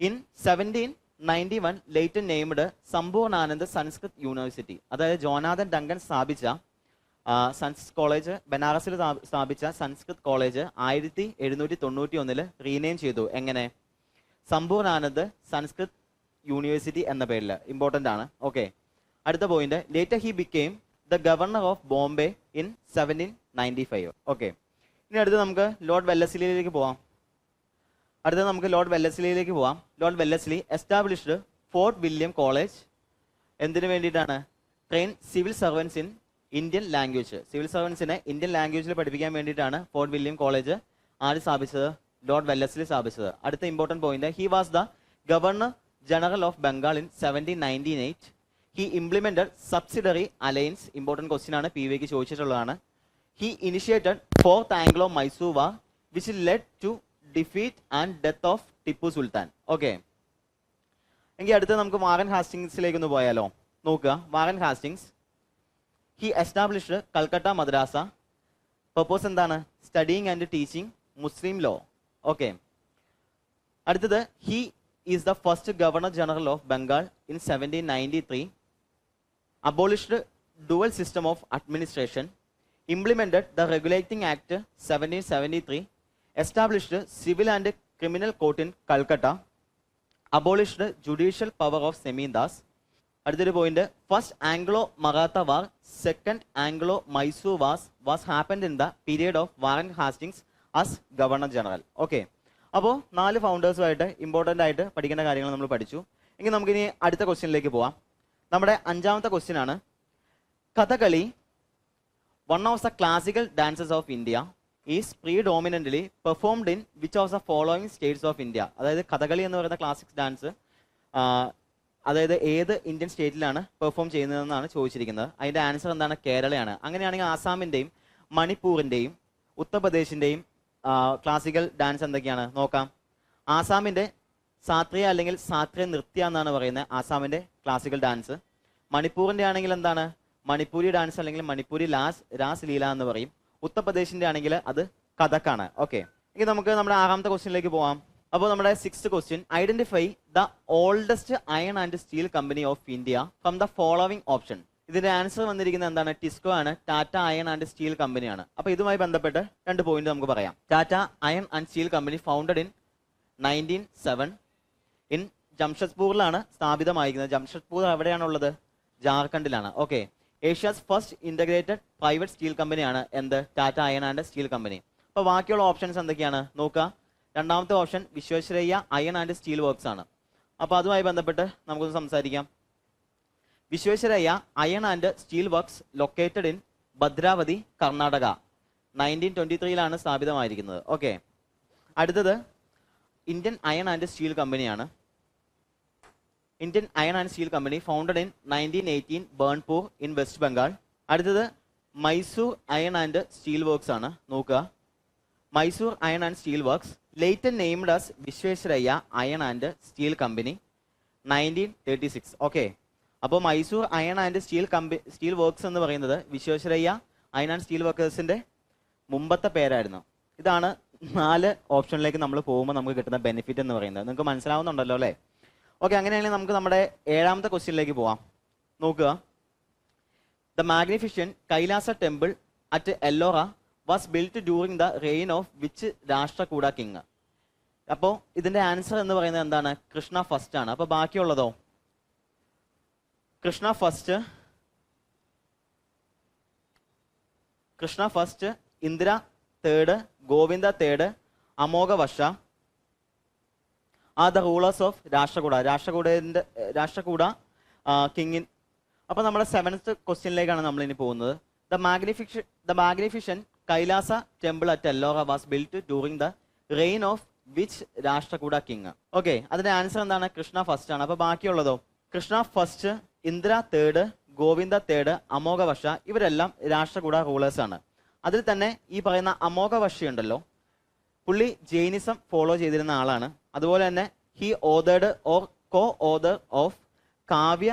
in 1791 later named Sampurnanand Sanskrit university. അതായത് ജോനാഥൻ ഡങ്കൻ സ്ഥാപിച്ച സംസ്കൃത് കോളേജ്, ബനാറസിൽ സ്ഥാപിച്ച സംസ്കൃത് കോളേജ് 1791 റീനെയിം ചെയ്തു. എങ്ങനെ? സമ്പൂർണാനന്ദ് സംസ്കൃത് യൂണിവേഴ്സിറ്റി എന്ന പേരിൽ. ഇമ്പോർട്ടന്റ് ആണ്. ഓക്കെ, അടുത്ത point, later he became the governor of Bombay in 1795. Okay, ഇനി അടുത്ത് നമുക്ക് ലോർഡ് വെല്ലസ്ലിയിലേക്ക് പോവാം. Lord Wellesley established Fort William college. എന്തിനു വേണ്ടിയിട്ടാണ്? Train civil servants in Indian language. Civil സർവൻസിനെ ഇന്ത്യൻ ലാംഗ്വേജിൽ പഠിപ്പിക്കാൻ വേണ്ടിയിട്ടാണ് ഫോർട്ട് വില്യം കോളേജ് ആര് സ്ഥാപിച്ചത്? ലോർഡ് വെല്ലസ്ലി സ്ഥാപിച്ചത്. അടുത്ത important point, he was the governor general of Bengal in 1798. He implemented subsidiary alliance. Important question ആണ്, PVK ചോദിച്ചിട്ടുള്ളതാണ്. He initiated fourth Anglo Mysore war which led to defeat and death of Tipu Sultan. Okay, എങ്കിൽ അടുത്ത് നമുക്ക് Warren ഹാസ്റ്റിങ്സിലേക്ക് ഒന്ന് പോയാലോ? നോക്കുക, Warren Hastings he established Calcutta Madrasa. Purpose എന്താണ്? Studying and teaching Muslim law. Okay, അടുത്തത് he is the first governor general of Bengal in 1793, abolished dual system of administration, implemented the Regulating Act 1773, established civil and criminal court in Calcutta, abolished judicial power of Semindas. അടുത്തൊരു point, first Anglo Maratha war, second Anglo Mysore was happened in the period of Warren Hastings as governor general. Okay, അപ്പോൾ 4 ഫൗണ്ടേഴ്സുമായിട്ട് important ആയിട്ട് പഠിക്കേണ്ട കാര്യങ്ങൾ നമ്മൾ പഠിച്ചു. എങ്കിൽ നമുക്കിനി അടുത്ത ക്വസ്റ്റ്യനിലേക്ക് പോവാം. നമ്മുടെ 5ാമത്തെ ക്വസ്റ്റ്യൻ ആണ്, Kathakali, one of the classical dances of India, is predominantly performed in which of the following states of India? അതായത് കഥകളി എന്ന് പറയുന്ന ക്ലാസിക് ഡാൻസ് അതായത് ഏത് ഇന്ത്യൻ സ്റ്റേറ്റിലാണ് പെർഫോം ചെയ്യുന്നതെന്നാണ് ചോദിച്ചിരിക്കുന്നത്. അതിൻ്റെ ആൻസർ എന്താണ്? കേരളയാണ്. അങ്ങനെയാണെങ്കിൽ ആസാമിൻ്റെയും മണിപ്പൂരിൻ്റെയും ഉത്തർപ്രദേശിൻ്റെയും ക്ലാസിക്കൽ ഡാൻസ് എന്തൊക്കെയാണ് നോക്കാം. ആസാമിൻ്റെ സാത്രിയ അല്ലെങ്കിൽ സാത്രിയ നൃത്യ എന്നാണ് പറയുന്നത് ആസാമിൻ്റെ ക്ലാസിക്കൽ ഡാൻസ്. മണിപ്പൂരിൻ്റെ ആണെങ്കിൽ എന്താണ്? മണിപ്പൂരി ഡാൻസ് അല്ലെങ്കിൽ മണിപ്പൂരി രാസ് ലീല എന്ന് പറയും. ഉത്തർപ്രദേശിന്റെ ആണെങ്കിൽ അത് കഥക്കാണ്. ഓക്കെ, ഇനി നമുക്ക് നമ്മുടെ 6ാമത്തെ ക്വസ്റ്റ്യനിലേക്ക് പോവാം. അപ്പോൾ നമ്മുടെ 6th question, identify the oldest iron and steel company of India from the following option. ഇതിന്റെ ആൻസർ വന്നിരിക്കുന്നത് എന്താണ്? ടിസ്കോ ആണ്. ടാറ്റ അയൺ ആൻഡ് സ്റ്റീൽ കമ്പനിയാണ്. അപ്പോൾ ഇതുമായി ബന്ധപ്പെട്ട് 2 പോയിന്റ് നമുക്ക് പറയാം. Tata iron and steel company founded in 1907 in ജംഷഡ്പൂരിലാണ് സ്ഥാപിതമായിരിക്കുന്നത്. ജംഷഡ്പൂർ എവിടെയാണുള്ളത്? ജാർഖണ്ഡിലാണ്. Okay, Asia's first integrated private steel കമ്പനിയാണ് എന്ത്? Tata iron and steel company. അപ്പോൾ ബാക്കിയുള്ള ഓപ്ഷൻസ് എന്തൊക്കെയാണ് നോക്കുക. 2ാമത്തെ option Visvesvaraya iron and steel works ആണ്. അപ്പോൾ അതുമായി ബന്ധപ്പെട്ട് നമുക്കൊന്ന് സംസാരിക്കാം. Visvesvaraya iron and steel works located in Bhadravati, Karnataka. 1923 സ്ഥാപിതമായിരിക്കുന്നത്. ഓക്കെ, അടുത്തത് ഇന്ത്യൻ അയൺ ആൻഡ് സ്റ്റീൽ കമ്പനിയാണ്. Indian iron and steel company founded in 1918 Burnpur in West Bengal. അടുത്തത് Mysore iron and steel works ആണ്. നോക്കുക, Mysore iron and steel works later named as Visvesvaraya iron and steel company 1936. Okay, അപ്പോൾ Mysore iron and steel works എന്ന് പറയുന്നത് Visvesvaraya iron and steel വർക്കേഴ്സിന്റെ മുമ്പത്തെ പേരായിരുന്നു. ഇതാണ് 4 ഓപ്ഷനിലേക്ക് നമ്മൾ പോകുമ്പോൾ നമുക്ക് കിട്ടുന്ന ബെനിഫിറ്റ് എന്ന് പറയുന്നത്. നിങ്ങൾക്ക് മനസ്സിലാവുന്നുണ്ടല്ലോ അല്ലേ? ഓക്കെ, അങ്ങനെയാണെങ്കിൽ നമുക്ക് നമ്മുടെ 7ാമത്തെ ക്വസ്റ്റ്യനിലേക്ക് പോവാം. നോക്കുക, the magnificent Kailasa temple at Ellora was built during the reign of which Rashtrakuta king. അപ്പോൾ ഇതിന്റെ ആൻസർ എന്ന് പറയുന്നത് എന്താണ്? കൃഷ്ണ ഫസ്റ്റ് ആണ്. അപ്പോൾ ബാക്കിയുള്ളതോ? Krishna first, Indira third, Govinda third, Amogha Varsha are the rulers of Rashtrakuta കിങ്ങിൻ. അപ്പോൾ നമ്മുടെ 7th ക്വസ്റ്റ്യനിലേക്കാണ് നമ്മൾ ഇനി പോകുന്നത്. The magnificent Kailasa temple at Ellora was built during the reign of which Rashtrakuta king. Okay, അതിന്റെ ആൻസർ എന്താണ്? കൃഷ്ണ ഫസ്റ്റ് ആണ്. അപ്പോൾ ബാക്കിയുള്ളതോ? Krishna first, Indira third, Govinda third, Amogha Varsha ഇവരെല്ലാം രാഷ്ട്രകൂട റൂളേഴ്സ് ആണ്. അതിൽ തന്നെ ഈ പറയുന്ന അമോഘ വർഷയുണ്ടല്ലോ, പുള്ളി ജൈനിസം ഫോളോ ചെയ്തിരുന്ന ആളാണ്. അതുപോലെ തന്നെ he authored or co author of Kavya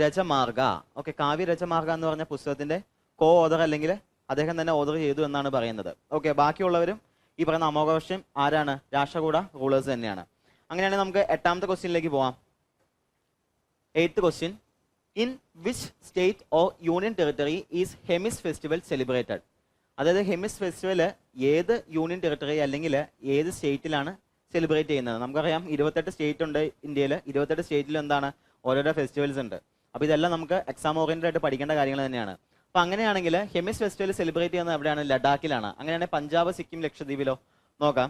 Rachamarga. Okay, Kavya Rachamarga എന്ന് പറഞ്ഞ പുസ്തകത്തിന്റെ കോ ഓതർ അല്ലെങ്കിൽ അദ്ദേഹം തന്നെ ഓതർ ചെയ്തു എന്നാണ് പറയുന്നത്. ഓക്കെ, ബാക്കിയുള്ളവരും ഈ പറയുന്ന അമോഘ വർഷം ആരാണ്? രാഷ്ട്രകൂട റൂളേഴ്സ് തന്നെയാണ്. അങ്ങനെയാണെങ്കിൽ നമുക്ക് 8ാമത്തെ ക്വസ്റ്റ്യനിലേക്ക് പോവാം. 8th question, in which state or union territory is Hemis festival celebrated? അതായത് ഹെമിസ് ഫെസ്റ്റിവൽ ഏത് യൂണിയൻ ടെറിട്ടറി അല്ലെങ്കിൽ ഏത് സ്റ്റേറ്റിലാണ് സെലിബ്രേറ്റ് ചെയ്യുന്നത്? നമുക്കറിയാം 28 സ്റ്റേറ്റ് ഉണ്ട് ഇന്ത്യയിൽ. 28 സ്റ്റേറ്റിൽ എന്താണ്? ഓരോരോ ഫെസ്റ്റിവൽസ് ഉണ്ട്. അപ്പോൾ ഇതെല്ലാം നമുക്ക് എക്സാം ഓറിയന്റഡ് ആയിട്ട് പഠിക്കേണ്ട കാര്യങ്ങൾ തന്നെയാണ്. അപ്പോൾ അങ്ങനെയാണെങ്കിൽ ഹെമിസ് ഫെസ്റ്റിവൽ സെലിബ്രേറ്റ് ചെയ്യുന്നത് എവിടെയാണ്? ലഡാക്കിലാണ്. അങ്ങനെയാണെങ്കിൽ പഞ്ചാബ്, സിക്കിം, ലക്ഷദ്വീപിലോ? നോക്കാം,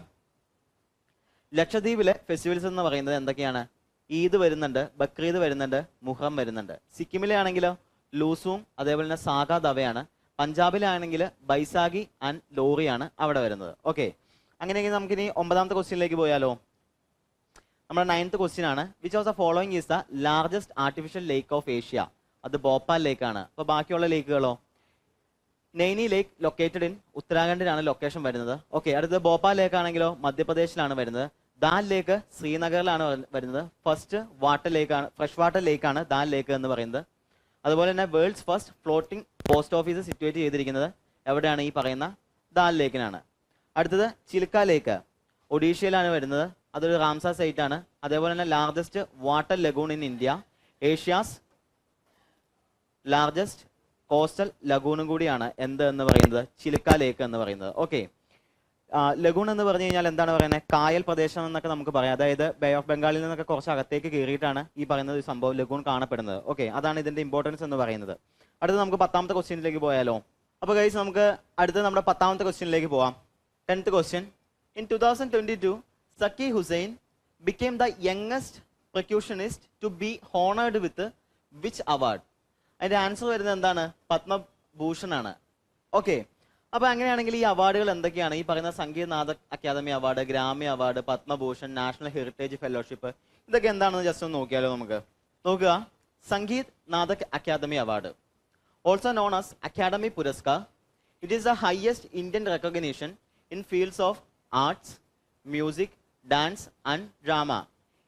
ലക്ഷദ്വീപിലെ ഫെസ്റ്റിവൽസ് എന്ന് പറയുന്നത് എന്തൊക്കെയാണ്? ഈദ് വരുന്നുണ്ട്, ബക്രീദ് വരുന്നുണ്ട്, മുഹറം വരുന്നുണ്ട്. സിക്കിമിലെ ആണെങ്കിലോ ലൂസൂം അതേപോലെ തന്നെ സാഗ ദവയാണ്. പഞ്ചാബിലാണെങ്കിൽ ബൈസാഖി ആൻഡ് ലോറിയാണ് അവിടെ വരുന്നത്. ഓക്കെ, അങ്ങനെയെങ്കിൽ നമുക്കിനി 9ാമത്തെ ക്വസ്റ്റ്യനിലേക്ക് പോയാലോ? നമ്മുടെ 9th ക്വസ്റ്റ്യൻ ആണ്, which of the following is the largest artificial lake of Asia? അത് ഭോപ്പാൽ ലേക്കാണ്. അപ്പോൾ ബാക്കിയുള്ള ലേക്കുകളോ? നൈനി ലേക്ക് ലൊക്കേറ്റഡ് ഇൻ ഉത്തരാഖണ്ഡിലാണ് ലൊക്കേഷൻ വരുന്നത്. ഓക്കെ, അടുത്തത് ഭോപ്പാൽ ലേക്ക് ആണെങ്കിലോ മധ്യപ്രദേശിലാണ് വരുന്നത്. ദാൽ ലേക്ക് ശ്രീനഗറിലാണ് വരുന്നത്. ഫസ്റ്റ് വാട്ടർ ലേക്കാണ്, ഫ്രഷ് വാട്ടർ ലേക്കാണ് ദാൽ ലേക്ക് എന്ന് പറയുന്നത്. അതുപോലെ തന്നെ world's first floating post office situate ചെയ്തിരിക്കുന്നത് എവിടെയാണ്? ഈ പറയുന്ന ദാൽ ലേക്കിനാണ്. അടുത്തത് ചിൽക്ക ലേക്ക് ഒഡീഷയിലാണ് വരുന്നത്. അതൊരു റാംസാർ സൈറ്റ് ആണ്. അതേപോലെ തന്നെ largest water lagoon in India, Asia's largest coastal ലഗൂണും കൂടിയാണ് എന്ത് എന്ന് പറയുന്നത്, ചിലിക്ക ലേക്ക് എന്ന് പറയുന്നത്. ഓക്കെ, ലഗൂൺ എന്ന് പറഞ്ഞു കഴിഞ്ഞാൽ എന്താണ് പറയുന്നത്, കായൽ പ്രദേശം എന്നൊക്കെ നമുക്ക് പറയാം. അതായത് ബേ ഓഫ് ബംഗാളിൽ നിന്നൊക്കെ കുറച്ച് അകത്തേക്ക് കയറിയിട്ടാണ് ഈ പറയുന്നത് സംഭവം ലഗൂൺ കാണപ്പെടുന്നത്. ഓക്കെ, അതാണ് ഇതിന്റെ ഇമ്പോർട്ടൻസ് എന്ന് പറയുന്നത്. അടുത്ത് നമുക്ക് 10ാമത്തെ ക്വസ്റ്റ്യനിലേക്ക് പോയാലോ. അപ്പോൾ ഗൈസ് നമുക്ക് അടുത്ത് നമ്മുടെ 10ാമത്തെ ക്വസ്റ്റ്യനിലേക്ക് പോവാം. 10th question. In 2022 Zakir Hussain became the youngest percussionist to be honored with which award? അതിന്റെ ആൻസർ വരുന്നത് എന്താണ്, പത്മഭൂഷൺ ആണ്. ഓക്കെ, അപ്പൊ അങ്ങനെയാണെങ്കിൽ ഈ അവാർഡുകൾ എന്തൊക്കെയാണ്? ഈ പറയുന്ന Sangeet Natak academy award, Grammy award, Padma Bhushan, national heritage fellowship, ഇതൊക്കെ എന്താണെന്ന് ജസ്റ്റ് ഒന്ന് നോക്കിയാലോ നമുക്ക്. നോക്കുക, Sangeet Natak academy award, also known as academy Puraskar. It is the highest Indian recognition in fields of arts, music, dance and drama,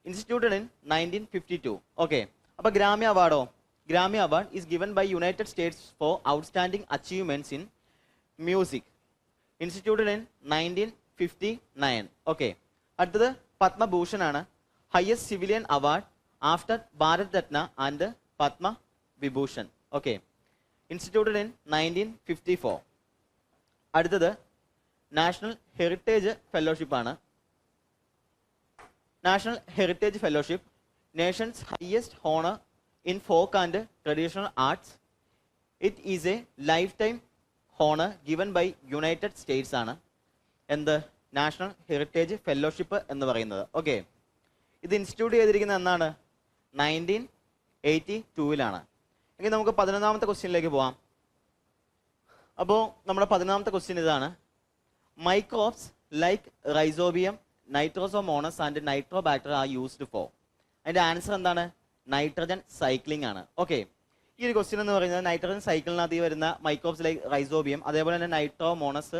instituted in 1952. Okay, അപ്പൊ Grammy അവാർഡോ, Grammy award is given by United States for outstanding achievements in music, instituted in 1959. Okay, അടുത്തത് പത്മഭൂഷൺ ആണ്, highest civilian award after Bharat Ratna and Padma Vibhushan. Okay, instituted in 1954. അടുത്തത് national heritage fellowship ആണ്. National heritage fellowship, nation's highest honour in folk and traditional arts. It is a lifetime honour given by United States ആണ് എന്ത്, national heritage fellowship എന്ന് പറയുന്നത്. Okay, ഇത് institute ചെയ്തിരിക്കുന്നത് എന്നാണ്, 1982-ലാണ്. എങ്കിൽ നമുക്ക് 11ാമത്തെ ക്വസ്റ്റ്യനിലേക്ക് പോവാം. അപ്പോൾ നമ്മുടെ 11ാമത്തെ ക്വസ്റ്റ്യൻ ഇതാണ്. Microbes like rhizobium, nitrosomonas and nitrobacter are used for. അതിന്റെ ആൻസർ എന്താണ്, നൈട്രജൻ സൈക്ലിംഗ് ആണ്. ഓക്കെ, ഈ ഒരു ക്വസ്റ്റ്യൻ എന്ന് പറയുന്നത് നൈട്രജൻ സൈക്കിളിനകത്ത് വരുന്ന മൈക്രോബ്സ് ലൈക്ക് റൈസോബിയം, അതേപോലെ തന്നെ നൈട്രോസോമോണസ്,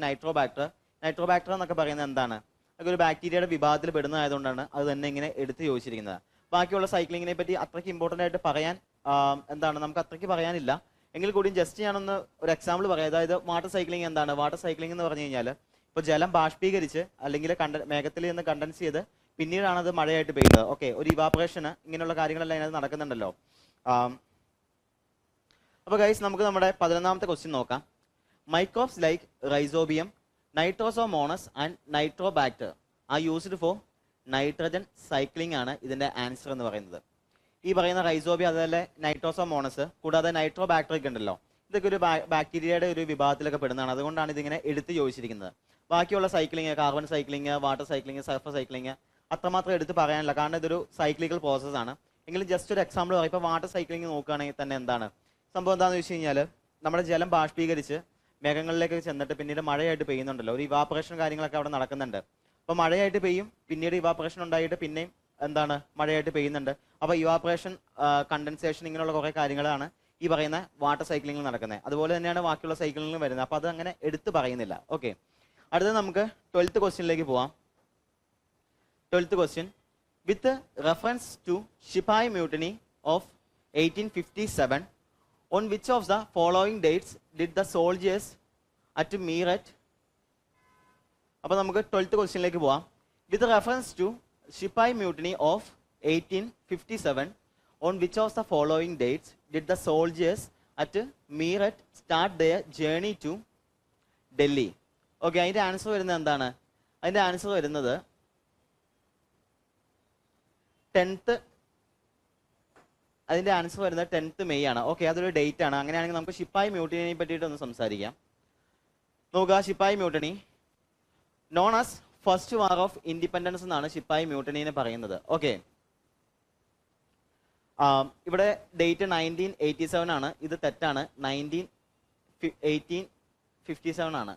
നൈട്രോബാക്ടർ എന്നൊക്കെ പറയുന്നത് എന്താണ്, അതൊക്കെ ഒരു ബാക്ടീരിയയുടെ വിഭാഗത്തിൽ പെടുന്നതായതുകൊണ്ടാണ് അത് തന്നെ ഇങ്ങനെ എടുത്ത് ചോദിച്ചിരിക്കുന്നത്. ബാക്കിയുള്ള സൈക്ലിങ്ങിനെ പറ്റി അത്രയ്ക്ക് ഇമ്പോർട്ടൻ്റ് ആയിട്ട് പറയാൻ എന്താണ് നമുക്ക് അത്രയ്ക്ക് പറയാനില്ല. എങ്കിൽ കൂടി ജസ്റ്റ് ഞാനൊന്ന് ഒരു എക്സാമ്പിൾ പറയാം. അതായത് വാട്ടർ സൈക്ലിംഗ് എന്താണ്, വാട്ടർ സൈക്ലിംഗ് എന്ന് പറഞ്ഞു കഴിഞ്ഞാൽ ഇപ്പോൾ ജലം ബാഷ്പീകരിച്ച് അല്ലെങ്കിൽ മേഘത്തിൽ നിന്ന് കണ്ടൻസ് ചെയ്ത് പിന്നീടാണ് അത് മഴയായിട്ട് പെയ്യുന്നത്. ഓക്കെ, ഒരു ഇവാപറേഷന് ഇങ്ങനെയുള്ള കാര്യങ്ങളെല്ലാം അതിനകത്ത് നടക്കുന്നുണ്ടല്ലോ. അപ്പോൾ ഗൈസ് നമുക്ക് നമ്മുടെ 11ാമത്തെ ക്വസ്റ്റ്യൻ നോക്കാം. Microbes like rhizobium, nitrosomonas and nitrobacter are used for nitrogen cycling ആണ് ഇതിന്റെ ആൻസർ എന്ന് പറയുന്നത്. ഈ പറയുന്ന റൈസോബിയം, അതുപോലെ നൈട്രോസോമോണസ്, കൂടാതെ നൈട്രോബാക്ടർ ഒക്കെ ഉണ്ടല്ലോ, ഇതൊക്കെ ഒരു ബാക്ടീരിയയുടെ ഒരു വിഭാഗത്തിലൊക്കെ പെടുന്നതാണ്. അതുകൊണ്ടാണ് ഇതിങ്ങനെ എടുത്ത് ചോദിച്ചിരിക്കുന്നത്. ബാക്കിയുള്ള cycling, carbon cycling, water cycling, sulphur cycling അത്രമാത്രം എടുത്ത് പറയാനില്ല, കാരണം ഇതൊരു സൈക്ലിക്കൽ പ്രോസസ് ആണ്. എങ്കിലും ജസ്റ്റ് ഒരു എക്സാമ്പിൾ പറയും. ഇപ്പോൾ വാട്ടർ സൈക്ലിംഗ് നോക്കുകയാണെങ്കിൽ തന്നെ എന്താണ് സംഭവം, എന്താണെന്ന് വെച്ച് കഴിഞ്ഞാൽ നമ്മുടെ ജലം ബാഷ്പീകരിച്ച് മേഘങ്ങളിലേക്ക് ചെന്നിട്ട് പിന്നീട് മഴയായിട്ട് പെയ്യുന്നുണ്ടല്ലോ, ഒരു ഇവാപറേഷൻ കാര്യങ്ങളൊക്കെ അവിടെ നടക്കുന്നുണ്ട്. അപ്പോൾ മഴയായിട്ട് പെയ്യും, പിന്നീട് ഇവാപറേഷൻ ഉണ്ടായിട്ട് പിന്നെയും എന്താണ് മഴയായിട്ട് പെയ്യുന്നുണ്ട്. അപ്പോൾ ഇവാപറേഷൻ, കണ്ടൻസേഷൻ, ഇങ്ങനെയുള്ള കുറേ കാര്യങ്ങളാണ് ഈ പറയുന്ന വാട്ടർ സൈക്ലിംഗിൽ നടക്കുന്നത്. അതുപോലെ തന്നെയാണ് ബാക്കിയുള്ള സൈക്ലിംഗിലും വരുന്നത്. അപ്പോൾ അത് അങ്ങനെ എടുത്ത് പറയുന്നില്ല. ഓക്കെ, അടുത്തത് നമുക്ക് 12th ക്വസ്റ്റ്യനിലേക്ക് പോവാം. 12th question. With reference to Shipai Mutiny of 1857, on which of the following dates did the soldiers at Meerut? അപ്പോൾ നമുക്ക് 12th ക്വസ്റ്റ്യനിലേക്ക് പോവാം. With reference to Shipai Mutiny of 1857, on which of the following dates did the soldiers at Meerut start their journey to Delhi? Okay, അതിന്റെ answer വരുന്നത് എന്താണ്, അതിന്റെ answer വരുന്നത് 10th, അതിന്റെ ആൻസർ വരുന്നത് 10th മെയ് ആണ്. ഓക്കെ, അതൊരു ഡേറ്റ് ആണ്. അങ്ങനെയാണെങ്കിൽ നമുക്ക് ഷിപ്പായി മ്യൂട്ടിനെ പറ്റിയിട്ട് ഒന്ന് സംസാരിക്കാം. നോക്കുക, sepoy mutiny known as first war of independence എന്നാണ് ഷിപ്പായി മ്യൂട്ടണിനെ പറയുന്നത്. ഓക്കെ, ഇവിടെ ഡേറ്റ് 1987 ആണ്. ഇത് തെറ്റാണ്, 1857 ആണ്.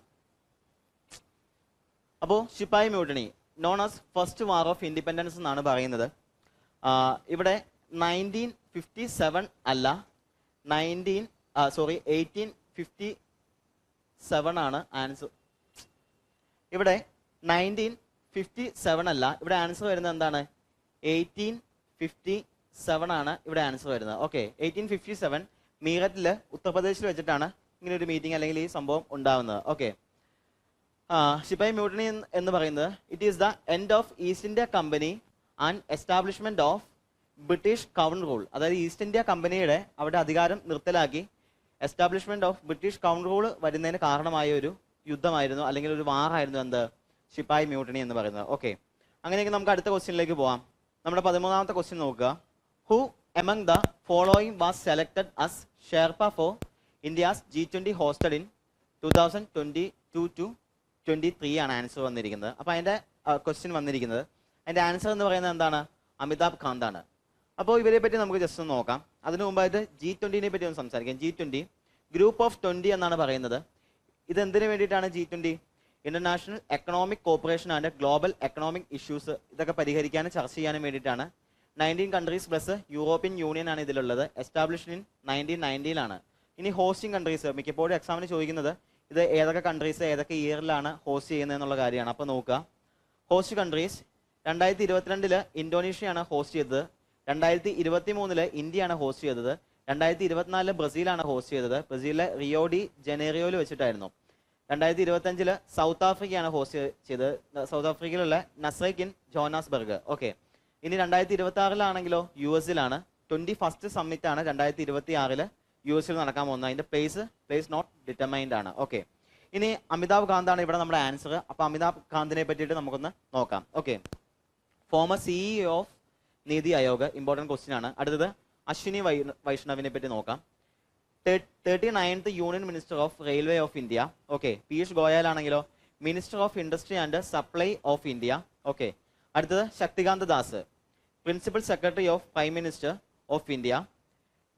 അപ്പോൾ sepoy mutiny known as first war of independence എന്നാണ് പറയുന്നത്. ഇവിടെ 1957 അല്ല, 1857 ആണ് ആൻസർ. ഇവിടെ 1957 അല്ല, ഇവിടെ ആൻസർ വരുന്നത് എന്താണ്, 1857 ആണ് ഇവിടെ ആൻസർ വരുന്നത്. ഓക്കെ, 1857 മീററ്റില് ഉത്തർപ്രദേശിൽ വെച്ചിട്ടാണ് ഇങ്ങനെ ഒരു മീറ്റിംഗ് അല്ലെങ്കിൽ ഈ സംഭവം ഉണ്ടാവുന്നത്. ഓക്കെ, ഷിപ്പായി മ്യൂട്ടണി എന്ന് പറയുന്നത് it is the end of East India company and establishment of British crown rule. അതായത് ഈസ്റ്റ് ഇന്ത്യ കമ്പനിയുടെ അവിടെ അധികാരം നിർത്തലാക്കി establishment of British crown rule വരുന്നതിന് കാരണമായ ഒരു യുദ്ധമായിരുന്നു, അല്ലെങ്കിൽ ഒരു വാറായിരുന്നു എന്ത് ഷിപ്പായി മ്യൂട്ടണി എന്ന് പറയുന്നത്. ഓക്കെ, അങ്ങനെയെങ്കിൽ നമുക്ക് അടുത്ത ക്വസ്റ്റ്യനിലേക്ക് പോവാം. നമ്മുടെ 13ാമത്തെ ക്വസ്റ്റ്യൻ നോക്കുക. Who among the following was selected as Sherpa for India's G20 hosted in 2022-23 ആണ് ആൻസർ വന്നിരിക്കുന്നത്. അപ്പോൾ അതിന്റെ ക്വസ്റ്റ്യൻ വന്നിരിക്കുന്നത്, അതിന്റെ ആൻസർ എന്ന് പറയുന്നത് എന്താണ്? അമിതാഭ് കാന്ത് ആണ്. അപ്പോൾ ഇവരെ പറ്റി നമുക്ക് ജസ്റ്റ് ഒന്ന് നോക്കാം. അതിനു മുമ്പായിട്ട് G20 പറ്റി ഒന്ന് സംസാരിക്കാം. G20 ഗ്രൂപ്പ് ഓഫ് 20 എന്നാണ് പറയുന്നത്. ഇത് എന്തിനു വേണ്ടിയിട്ടാണ് G20? International economic cooperation and global economic issues ഇതൊക്കെ പരിഹരിക്കാനും ചർച്ച ചെയ്യാനും വേണ്ടിയിട്ടാണ്. 19 കൺട്രീസ് പ്ലസ് യൂറോപ്യൻ യൂണിയൻ ആണ് ഇതിലുള്ളത്. എസ്റ്റാബ്ലിഷ്ഡ് ഇൻ 1990 ഇനി ഹോസ്റ്റിംഗ് കൺട്രീസ് മിക്കപ്പോഴും എക്സാമിന് ചോദിക്കുന്നത് ഇത് ഏതൊക്കെ കൺട്രീസ് ഏതൊക്കെ ഇയറിലാണ് ഹോസ്റ്റ് ചെയ്യുന്നത് എന്നുള്ള കാര്യമാണ്. അപ്പോൾ നോക്കുക, ഹോസ്റ്റ് കൺട്രീസ് 2022 ഇന്തോനേഷ്യയാണ് ഹോസ്റ്റ് ചെയ്തത്, 2023 ഇന്ത്യയാണ് ഹോസ്റ്റ് ചെയ്തത്, 2024 ബ്രസീലാണ് ഹോസ്റ്റ് ചെയ്തത്. ബ്രസീലിലെ റിയോ ഡി ജനേറിയോയിൽ വെച്ചിട്ടായിരുന്നു. 2025 സൗത്ത് ആഫ്രിക്കയാണ് ഹോസ്റ്റ് ചെയ്തത്, സൗത്ത് ആഫ്രിക്കയിലുള്ള നസ്രൈക്ക് ഇൻ ജോനാസ്ബർഗ്. ഓക്കെ, ഇനി 2026 US-ലാണ്. 21st സമ്മിറ്റ് ആണ് 2026 US-ൽ നടക്കാൻ പോകുന്നത്. അതിന്റെ പ്ലേസ് നോട്ട് ഡിറ്റർമൈൻഡ് ആണ്. ഓക്കെ, ഇനി അമിതാഭ് കാന്ത് ആണ് ഇവിടെ നമ്മുടെ ആൻസർ. അപ്പൊ അമിതാഭ് കാന്തിനെ പറ്റിയിട്ട് നമുക്കൊന്ന് നോക്കാം. Okay, former CEO of NITI Aayog, important question ആണ്. അടുത്തത് അശ്വിനി വൈഷ്ണവിനെ പറ്റി നോക്കാം. 39th union minister of railway of India. Okay, Piyush Goyal ആണെങ്കിലോ minister of industry and supply of India. Okay, അടുത്തത് Shaktikanta Das, principal secretary of prime minister of India,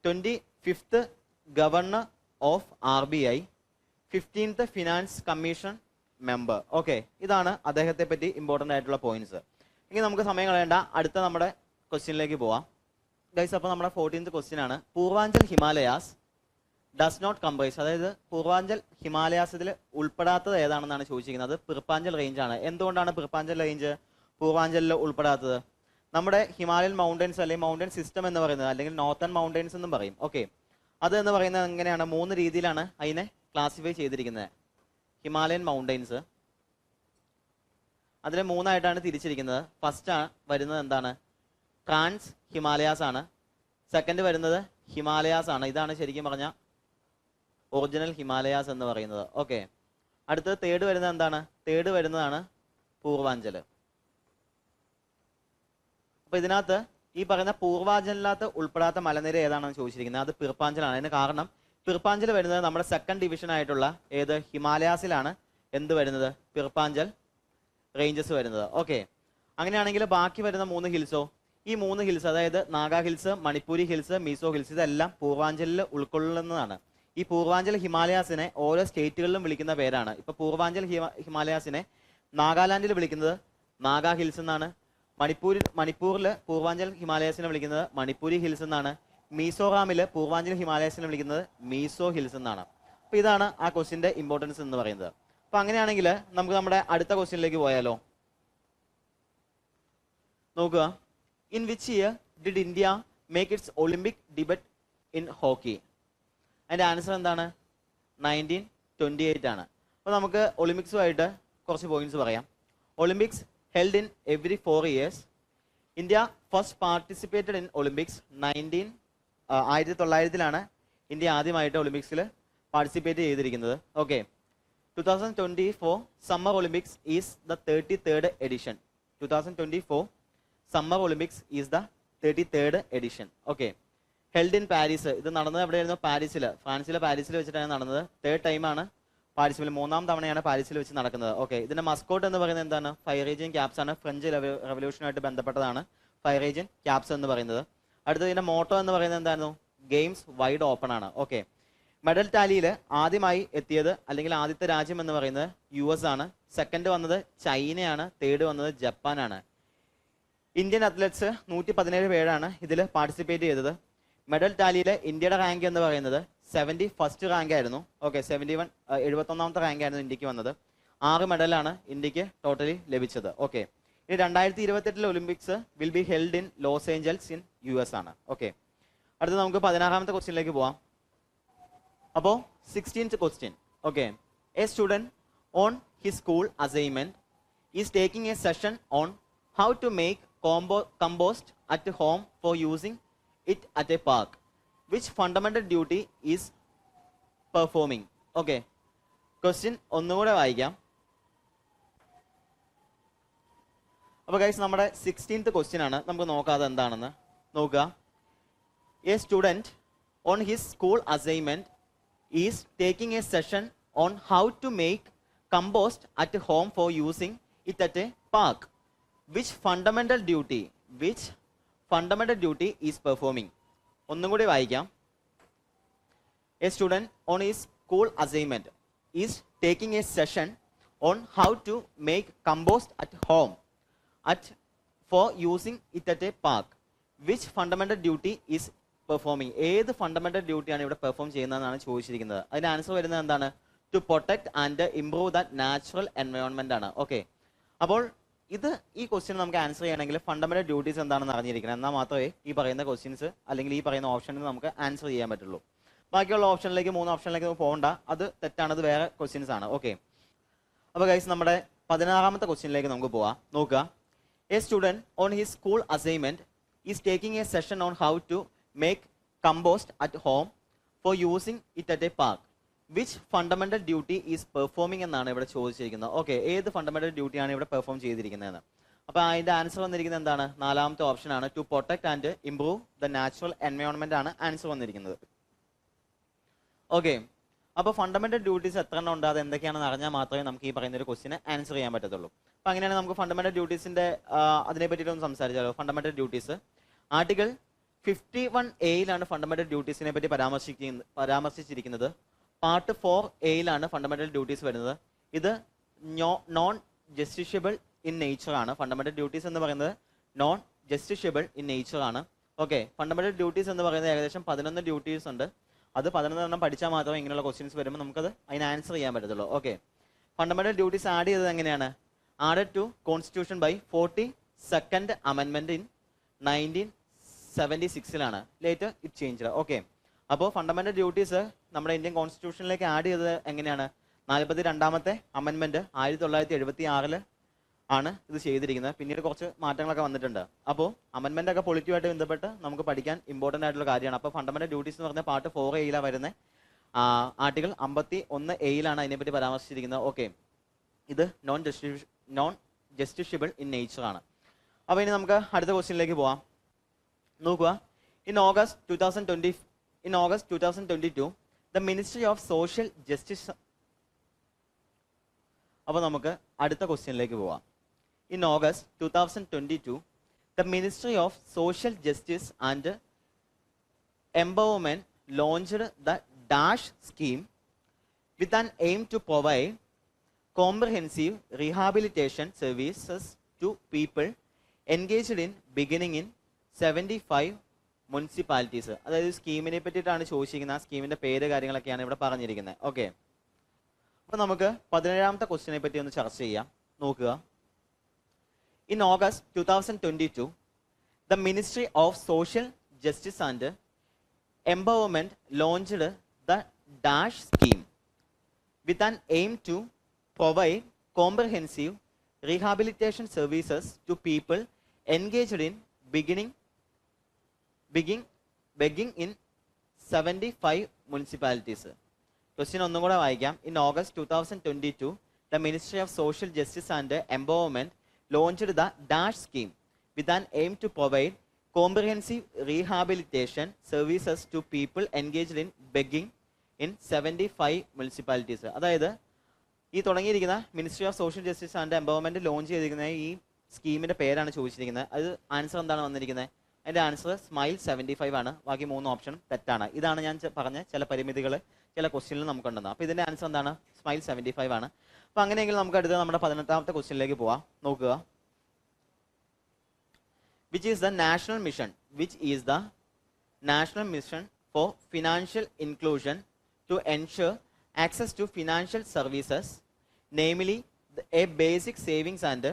25th governor of RBI, 15th finance commission member. Okay, ഇതാണ് അദ്ദേഹത്തെ പറ്റി important ആയിട്ടുള്ള points. ഇനി നമുക്ക് സമയം കളയേണ്ട, അടുത്ത നമ്മുടെ ക്വസ്റ്റ്യനിലേക്ക് പോവാം ഗൈസ്. അപ്പോൾ നമ്മുടെ 14th ക്വസ്റ്റ്യൻ ആണ്, Purvanchal Himalayas does not comprise, അതായത് പൂർവാഞ്ചൽ ഹിമാലയാസ് ഇതിൽ ഉൾപ്പെടാത്തത് ഏതാണെന്നാണ് ചോദിച്ചിരിക്കുന്നത്. അത് പിർപ്പാഞ്ചൽ റേഞ്ച് ആണ്. എന്തുകൊണ്ടാണ് പിർപ്പാഞ്ചൽ റേഞ്ച് പൂർവാഞ്ചലിൽ ഉൾപ്പെടാത്തത്? നമ്മുടെ ഹിമാലയൻ മൗണ്ടൻസ് അല്ലെങ്കിൽ മൗണ്ടൻ സിസ്റ്റം എന്ന് പറയുന്നത്, അല്ലെങ്കിൽ നോർത്തേൺ മൗണ്ടൻസ് എന്നും പറയും. ഓക്കെ, അത് എന്ന് പറയുന്നത് എങ്ങനെയാണ്? 3 രീതിയിലാണ് അതിനെ ക്ലാസിഫൈ ചെയ്തിരിക്കുന്നത്. ഹിമാലയൻ മൗണ്ടൻസ് അതിനെ 3ആയിട്ടാണ് തിരിച്ചിരിക്കുന്നത്. ഫസ്റ്റ് വരുന്നത് എന്താണ്? ട്രാൻസ് ഹിമാലയാസ് ആണ്. സെക്കൻഡ് വരുന്നത് ഹിമാലയാസ് ആണ്. ഇതാണ് ശരിക്കും പറഞ്ഞ ഒറിജിനൽ ഹിമാലയാസ് എന്ന് പറയുന്നത്. ഓക്കെ, അടുത്തത് തേർഡ് വരുന്നത് എന്താണ്? തേർഡ് വരുന്നതാണ് പൂർവാഞ്ചൽ. അപ്പൊ ഇതിനകത്ത് ഈ പറയുന്ന പൂർവാഞ്ചലിനകത്ത് ഉൾപ്പെടാത്ത മലനിര ഏതാണെന്ന് ചോദിച്ചിരിക്കുന്നത്. അത് പിർപ്പാഞ്ചലാണ്. അതിന് കാരണം പിർപ്പാഞ്ചൽ വരുന്നത് നമ്മുടെ സെക്കൻഡ് ഡിവിഷൻ ആയിട്ടുള്ള ഏത് ഹിമാലയാസിലാണ് എന്ത് വരുന്നത്? പിർപ്പാഞ്ചൽ റേഞ്ചസ് വരുന്നത്. ഓക്കെ, അങ്ങനെയാണെങ്കിൽ ബാക്കി വരുന്ന 3 ഹിൽസോ? ഈ 3 ഹിൽസ്, അതായത് Naga hills, Manipuri hills, meso hills, ഇതെല്ലാം പൂർവാഞ്ചലിൽ ഉൾക്കൊള്ളുന്നതാണ്. ഈ പൂർവാഞ്ചൽ ഹിമാലയാസിനെ ഓരോ സ്റ്റേറ്റുകളിലും വിളിക്കുന്ന പേരാണ്. ഇപ്പൊ പൂർവാഞ്ചൽ ഹിമാലയാസിനെ നാഗാലാൻഡിൽ വിളിക്കുന്നത് നാഗാ ഹിൽസ് എന്നാണ്. മണിപ്പൂരിൽ പൂർവാഞ്ചൽ ഹിമാലയാസിനെ വിളിക്കുന്നത് മണിപ്പൂരി ഹിൽസ് എന്നാണ്. മീസോറാമിൽ പൂർവാഞ്ചൽ ഹിമാലയാസിനെ വിളിക്കുന്നത് മീസോ ഹിൽസ് എന്നാണ്. അപ്പൊ ഇതാണ് ആ ക്വസ്റ്റിന്റെ ഇമ്പോർട്ടൻസ് എന്ന് പറയുന്നത്. അപ്പൊ അങ്ങനെയാണെങ്കിൽ നമുക്ക് നമ്മുടെ അടുത്ത ക്വസ്റ്റ്യനിലേക്ക് പോയാലോ? നോക്കുക, in which year did India make it's Olympic debut in hockey? അതിന്റെ ആൻസർ എന്താണ്? 1928 ആണ്. അപ്പോൾ നമുക്ക് ഒളിമ്പിക്സുമായിട്ട് കുറച്ച് പോയിന്റ്സ് പറയാം. Olympics held in every 4 years. India first participated in Olympics 1900 India ആദ്യമായിട്ട് ഒളിമ്പിക്സിൽ പാർട്ടിസിപ്പേറ്റ് ചെയ്തിരിക്കുന്നത്. Okay, 2024 summer Olympics is the 33rd edition. 2024 summer Olympics is the 33rd edition. Okay, held in Paris. ഇത് നടന്നത് എവിടെയായിരുന്നു? പാരീസിൽ, ഫ്രാൻസിലെ പാരീസിൽ വെച്ചിട്ടാണ് നടന്നത്. 3rd ടൈമാണ് പാരീസിൽ, 3ാം തവണയാണ് പാരീസിൽ വെച്ച് നടക്കുന്നത്. ഓക്കെ, ഇതിന്റെ മസ്കോട്ട് എന്ന് പറയുന്നത് എന്താണ്? ഫയർ ഏജിയൻ ക്യാപ്സ് ആണ്. ഫ്രഞ്ച് റെവല്യൂഷനുമായിട്ട് ബന്ധപ്പെട്ടതാണ് ഫയർ ഏജിയൻ ക്യാപ്സ് എന്ന് പറയുന്നത്. അടുത്തത് ഇതിന്റെ മോട്ടോ എന്ന് പറയുന്നത് എന്തായിരുന്നു? ഗെയിംസ് വൈഡ് ഓപ്പൺ ആണ്. ഓക്കെ, മെഡൽ ടാലിയിൽ ആദ്യമായി എത്തിയത് അല്ലെങ്കിൽ ആദ്യത്തെ രാജ്യം എന്ന് പറയുന്നത് US ആണ്. സെക്കൻഡ് വന്നത് ചൈനയാണ്. തേർഡ് വന്നത് ജപ്പാനാണ്. ഇന്ത്യൻ അത്ലറ്റ്സ് 117 പേരാണ് ഇതിൽ പാർട്ടിസിപ്പേറ്റ് ചെയ്തത്. മെഡൽ ടാലിയിലെ ഇന്ത്യയുടെ റാങ്ക് എന്ന് പറയുന്നത് 71st റാങ്ക് ആയിരുന്നു. ഓക്കെ, 71ാമത്തെ റാങ്ക് ആയിരുന്നു ഇന്ത്യക്ക് വന്നത്. 6 മെഡലാണ് ഇന്ത്യക്ക് ടോട്ടലി ലഭിച്ചത്. ഓക്കെ, ഇനി 2028 Olympics will be held in Los Angeles in US ആണ്. ഓക്കെ, അടുത്ത നമുക്ക് 16ാമത്തെ ക്വസ്റ്റ്യനിലേക്ക് പോവാം. അപ്പോൾ 16th question. Okay, a student on his school assignment, is taking a session on how to make compost at home for using it at a park. Which fundamental duty is performing? Okay. Question ഒന്നുകൂടെ വായിക്കാം. അപ്പോൾ guys നമ്മുടെ 16th question ആണ്. നമുക്ക് നോക്കാതെ എന്താണെന്ന് നോക്കുക. A student on his school assignment is taking a session on how to make compost at home for using it at a park. Which fundamental duty is performing? ഒന്നും കൂടി വായിക്കാം. A student on his school assignment is taking a session on how to make compost at home for using it at a park. Which fundamental duty is performing? ഏത് fundamental ഡ്യൂട്ടിയാണ് ഇവിടെ perform ചെയ്യുന്നതെന്നാണ് ചോദിച്ചിരിക്കുന്നത്. അതിന്റെ answer വരുന്നത് എന്താണ്? To protect and improve the natural environment ആണ്. Okay, അപ്പോൾ ഇത് ഈ ക്വസ്റ്റ്യൻ നമുക്ക് ആൻസർ ചെയ്യണമെങ്കിൽ ഫണ്ടമെന്റൽ ഡ്യൂട്ടീസ് എന്താണെന്ന് അറിഞ്ഞിരിക്കണം. എന്നാൽ മാത്രമേ ഈ പറയുന്ന ക്വസ്റ്റ്യൻസ് അല്ലെങ്കിൽ ഈ പറയുന്ന ഓപ്ഷനിൽ നമുക്ക് ആൻസർ ചെയ്യാൻ പറ്റുള്ളൂ. ബാക്കിയുള്ള ഓപ്ഷനിലേക്ക് 3 ഓപ്ഷനിലേക്ക് പോകണ്ട, അത് തെറ്റാണ്, അത് വേറെ ക്വസ്റ്റ്യൻസ് ആണ്. ഓക്കെ, അപ്പോൾ ഗൈസ് നമ്മുടെ 16ാമത്തെ ക്വസ്റ്റ്യനിലേക്ക് നമുക്ക് പോവാം. നോക്കുക. A student on his school assignment is taking a session on how to make compost at home for using it at a park. Which fundamental duty is performing എന്നാണ് ഇവിടെ ചോദിച്ചിരിക്കുന്നത്. ഓക്കെ, ഏത് ഫണ്ടമെന്റൽ ഡ്യൂട്ടിയാണ് ഇവിടെ പെർഫോം ചെയ്തിരിക്കുന്നതെന്ന്. അപ്പോൾ അതിന്റെ answer വന്നിരിക്കുന്നത് എന്താണ്? 4ാമത്തെ ഓപ്ഷൻ ആണ്. To protect and improve the natural environment ആണ് ആൻസർ വന്നിരിക്കുന്നത്. ഓക്കെ, അപ്പോൾ ഫണ്ടമെന്റൽ ഡ്യൂട്ടീസ് എത്ര എണ്ണം ഉണ്ട്, അത് എന്തൊക്കെയാണെന്ന് അറിഞ്ഞാൽ മാത്രമേ നമുക്ക് ഈ പറയുന്ന ഒരു ക്വസ്റ്റിനെ ആൻസർ ചെയ്യാൻ പറ്റത്തുള്ളൂ. അപ്പോൾ അങ്ങനെയാണ് നമുക്ക് ഫണ്ടമെന്റൽ ഡ്യൂട്ടീസിന്റെ അതിനെ പറ്റിയിട്ടൊന്ന് സംസാരിച്ചാലോ. Fundamental duties article 51A fundamental ഡ്യൂട്ടീസിനെ പറ്റി പരാമർശിച്ചിരിക്കുന്നത്. പാർട്ട് 4A ഫണ്ടമെന്റൽ ഡ്യൂട്ടീസ് വരുന്നത്. ഇത് നോൺ ജസ്റ്റിഷ്യബിൾ ഇൻ നേച്ചർ ആണ്. ഫണ്ടമെന്റൽ ഡ്യൂട്ടീസ് എന്ന് പറയുന്നത് നോൺ ജസ്റ്റിഷ്യബിൾ ഇൻ നേച്ചർ ആണ്. ഓക്കെ, ഫണ്ടമെന്റൽ ഡ്യൂട്ടീസ് എന്ന് പറയുന്നത് ഏകദേശം 11 ഡ്യൂട്ടീസ് ഉണ്ട്. അത് 11 എണ്ണം പഠിച്ചാൽ മാത്രമേ ഇങ്ങനെയുള്ള ക്വസ്റ്റ്യൻസ് വരുമ്പോൾ നമുക്കത് അതിന് ആൻസർ ചെയ്യാൻ പറ്റത്തുള്ളൂ. ഓക്കെ, ഫണ്ടമെന്റൽ ഡ്യൂട്ടീസ് ആഡ് ചെയ്തത് എങ്ങനെയാണ്? Added to constitution by 42nd അമെൻമെന്റ് in 1976 later it change. Okay, അപ്പോൾ ഫണ്ടമെന്റൽ ഡ്യൂട്ടീസ് നമ്മുടെ ഇന്ത്യൻ കോൺസ്റ്റിറ്റ്യൂഷനിലേക്ക് ആഡ് ചെയ്തത് എങ്ങനെയാണ്? 42ാമത്തെ അമെൻമെന്റ് 1976 ആണ് ഇത് ചെയ്തിരിക്കുന്നത്. പിന്നീട് കുറച്ച് മാറ്റങ്ങളൊക്കെ വന്നിട്ടുണ്ട്. അപ്പോൾ അമെൻമെന്റ് ഒക്കെ പൊളിറ്റീവായിട്ട് ബന്ധപ്പെട്ട് നമുക്ക് പഠിക്കാൻ ഇമ്പോർട്ടന്റ് ആയിട്ടുള്ള കാര്യമാണ്. അപ്പോൾ ഫണ്ടമെന്റൽ ഡ്യൂട്ടീസ് എന്ന് പറഞ്ഞാൽ പാർട്ട് 4A വരുന്നത്. ആർട്ടിക്കിൾ 51A അതിനെപ്പറ്റി പരാമർശിച്ചിരിക്കുന്നത്. ഓക്കെ, ഇത് നോൺ ജസ്റ്റിഷ്യബിൾ ഇൻ നേച്ചർ ആണ്. അപ്പോൾ ഇനി നമുക്ക് അടുത്ത ക്വസ്റ്റ്യനിലേക്ക് പോവാം. നോക്കുക. In August 2022 the Ministry of Social Justice. അപ്പോൾ നമുക്ക് അടുത്ത ക്വസ്റ്റ്യനിലേക്ക് പോവാം. In August 2022 the Ministry of Social Justice and Empowerment launched the DASH scheme with an aim to provide comprehensive rehabilitation services to people engaged in beginning in 75 municipalities. അതായത് സ്കീമിനെ പറ്റിയിട്ടാണ് ചോദിച്ചിരിക്കുന്നത്. ആ സ്കീമിന്റെ പേര് കാര്യങ്ങളൊക്കെയാണ് ഇവിടെ പറഞ്ഞിരിക്കുന്നത്. ഓക്കെ, അപ്പോൾ നമുക്ക് 17ാമത്തെ ക്വസ്റ്റ്യനെ പറ്റി ഒന്ന് ചർച്ച ചെയ്യാം. നോക്കുക. In August 2022 the Ministry of Social Justice and Empowerment launched the DASH scheme with an aim to provide comprehensive rehabilitation services to people engaged in begging in 75 municipalities. Question ഒന്നും കൂടെ വായിക്കാം. In August 2022 the Ministry of Social Justice and Empowerment launched the DASH scheme with an aim to provide comprehensive rehabilitation services to people engaged in begging in 75 municipalities. അതായത് ഈ തുടങ്ങിയിരിക്കുന്ന ministry of social justice and empowerment launch ചെയ്തിരിക്കുന്ന ഈ സ്കീമിന്റെ പേരാണ് ചോദിച്ചിരിക്കുന്നത്. അത് answer എന്താണ് വന്നിരിക്കുന്നത്? അതിന്റെ ആൻസർ സ്മൈൽ 75 ആണ്. ബാക്കി 3 ഓപ്ഷനും തെറ്റാണ്. ഇതാണ് ഞാൻ പറഞ്ഞ ചില പരിമിതികൾ ചില ക്വസ്റ്റ്യനിൽ നമുക്കുണ്ടെന്ന്. അപ്പോൾ ഇതിന്റെ ആൻസർ എന്താണ്? സ്മൈൽ 75 ആണ്. അപ്പോൾ അങ്ങനെയെങ്കിൽ നമുക്ക് അടുത്ത് നമ്മുടെ 18ാമത്തെ ക്വസ്റ്റ്യനിലേക്ക് പോവാം. നോക്കുക. Which is the national mission for financial inclusion to ensure access to financial services, namely a basic savings and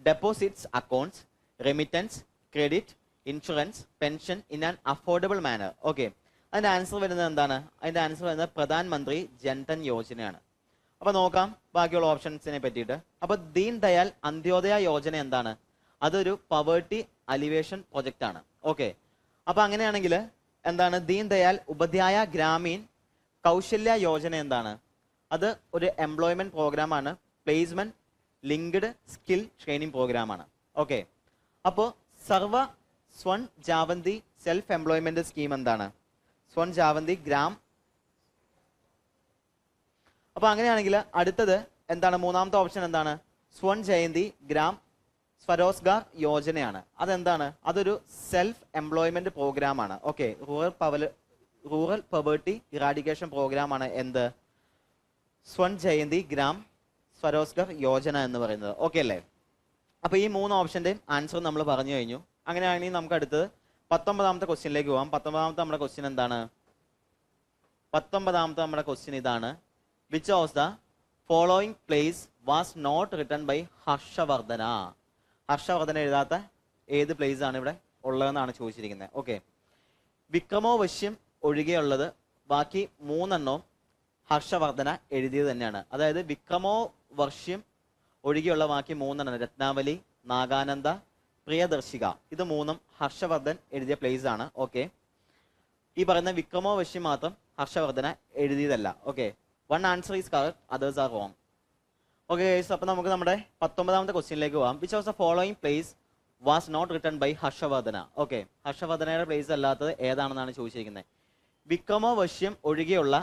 deposits accounts, remittance, credit, insurance, pension in an affordable manner. Okay, അതിന്റെ ആൻസർ വരുന്നത് എന്താണ്? അതിന്റെ answer വരുന്നത് പ്രധാൻ മന്ത്രി ജൻധൻ യോജനയാണ്. അപ്പൊ നോക്കാം ബാക്കിയുള്ള ഓപ്ഷൻസിനെ പറ്റിയിട്ട്. അപ്പൊ ദീൻ ദയാൽ അന്ത്യോദയ യോജന എന്താണ്? അതൊരു പവേർട്ടി അലിവേഷൻ പ്രൊജക്റ്റ് ആണ്. ഓക്കെ, അപ്പൊ അങ്ങനെയാണെങ്കിൽ എന്താണ് ദീൻ ദയാൽ ഉപാധ്യായ ഗ്രാമീൺ കൗശല്യ യോജന എന്താണ്? അത് ഒരു എംപ്ലോയ്മെന്റ് പ്രോഗ്രാം ആണ്, placement linked skill training program ആണ്. ഓക്കെ, അപ്പോൾ സർവ Swarna Jayanti self employment scheme എന്താണ്? സ്വൻ ജാവന്തി ഗ്രാം. അപ്പൊ അങ്ങനെയാണെങ്കിൽ അടുത്തത് എന്താണ്? മൂന്നാമത്തെ ഓപ്ഷൻ എന്താണ്? സ്വൻ ജയന്തി ഗ്രാം സ്വരോസ്ഗാർ യോജനയാണ്. അതെന്താണ്? അതൊരു സെൽഫ് എംപ്ലോയ്മെന്റ് പ്രോഗ്രാം ആണ്. Okay, rural poverty eradication program ആണ് എന്ത്? സ്വൻ ജയന്തി ഗ്രാം സ്വരോസ്ഗർ യോജന എന്ന് പറയുന്നത്. ഓക്കെ അല്ലേ? അപ്പൊ ഈ 3 ഓപ്ഷന്റെയും ആൻസർ നമ്മൾ പറഞ്ഞു കഴിഞ്ഞു. അങ്ങനെയാണെങ്കിൽ നമുക്ക് അടുത്തത് 19ാമത്തെ ക്വസ്റ്റ്യനിലേക്ക് പോകാം. 19ാമത്തെ നമ്മുടെ ക്വസ്റ്റ്യൻ എന്താണ്? 19ാമത്തെ നമ്മുടെ ക്വസ്റ്റ്യൻ ഇതാണ്. Which of the following place was not written by Harshavardhana? Harshavardhana എഴുതാത്ത ഏത് പ്ലേസ് ആണ് ഇവിടെ ഉള്ളതെന്നാണ് ചോദിച്ചിരിക്കുന്നത്. ഓക്കെ, വിക്രമോ വശ്യം ഒഴികെയുള്ളത് ബാക്കി 3 എണ്ണവും ഹർഷവർദ്ധന എഴുതിയത് തന്നെയാണ്. അതായത് വിക്രമോ വർഷ്യം ഒഴികെയുള്ള ബാക്കി 3 എണ്ണം രത്നാവലി, നാഗാനന്ദ, പ്രിയദർശിക, ഇത് 3ഉം ഹർഷവർദ്ധൻ എഴുതിയ പ്ലേസ് ആണ്. ഓക്കെ, ഈ പറയുന്ന വിക്രമോ വശ്യം മാത്രം ഹർഷവർദ്ധന എഴുതിയതല്ല. Okay, 1 answer is correct, others are wrong. Okay, അപ്പൊ നമുക്ക് നമ്മുടെ 19ാമത്തെ ക്വസ്റ്റ്യനിലേക്ക് പോകാം. Which of the following place was not written by Harshavardhana? Okay, ഹർഷവർദ്ധനയുടെ പ്ലേസ് അല്ലാത്തത് ഏതാണെന്നാണ് ചോദിച്ചിരിക്കുന്നത്. വിക്രമോ വശ്യം ഒഴികെയുള്ള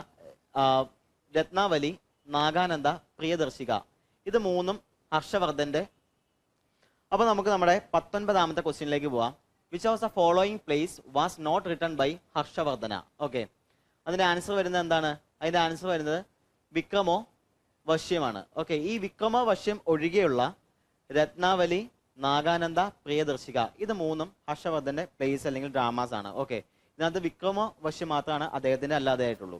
രത്നാവലി, നാഗാനന്ദ, പ്രിയദർശിക, ഇത് 3ഉം ഹർഷവർദ്ധന്റെ. അപ്പൊ നമുക്ക് നമ്മുടെ 19ാമത്തെ ക്വസ്റ്റ്യനിലേക്ക് പോവാം. Which of the following place was not written by Harshavardhana? Okay, അതിന്റെ ആൻസർ വരുന്നത് എന്താണ്? അതിന്റെ ആൻസർ വരുന്നത് വിക്രമോ വശ്യമാണ്. ഓക്കെ, ഈ വിക്രമോ വശ്യം ഒഴികെയുള്ള രത്നാവലി, നാഗാനന്ദ, പ്രിയദർശിക, ഇത് 3ഉം ഹർഷവർദ്ധന്റെ പ്ലേസ് അല്ലെങ്കിൽ ഡ്രാമാസ് ആണ്. ഓക്കെ, ഇതിനകത്ത് വിക്രമോ വശ്യം മാത്രമാണ് അദ്ദേഹത്തിന്റെ അല്ലാതെ ആയിട്ടുള്ളൂ.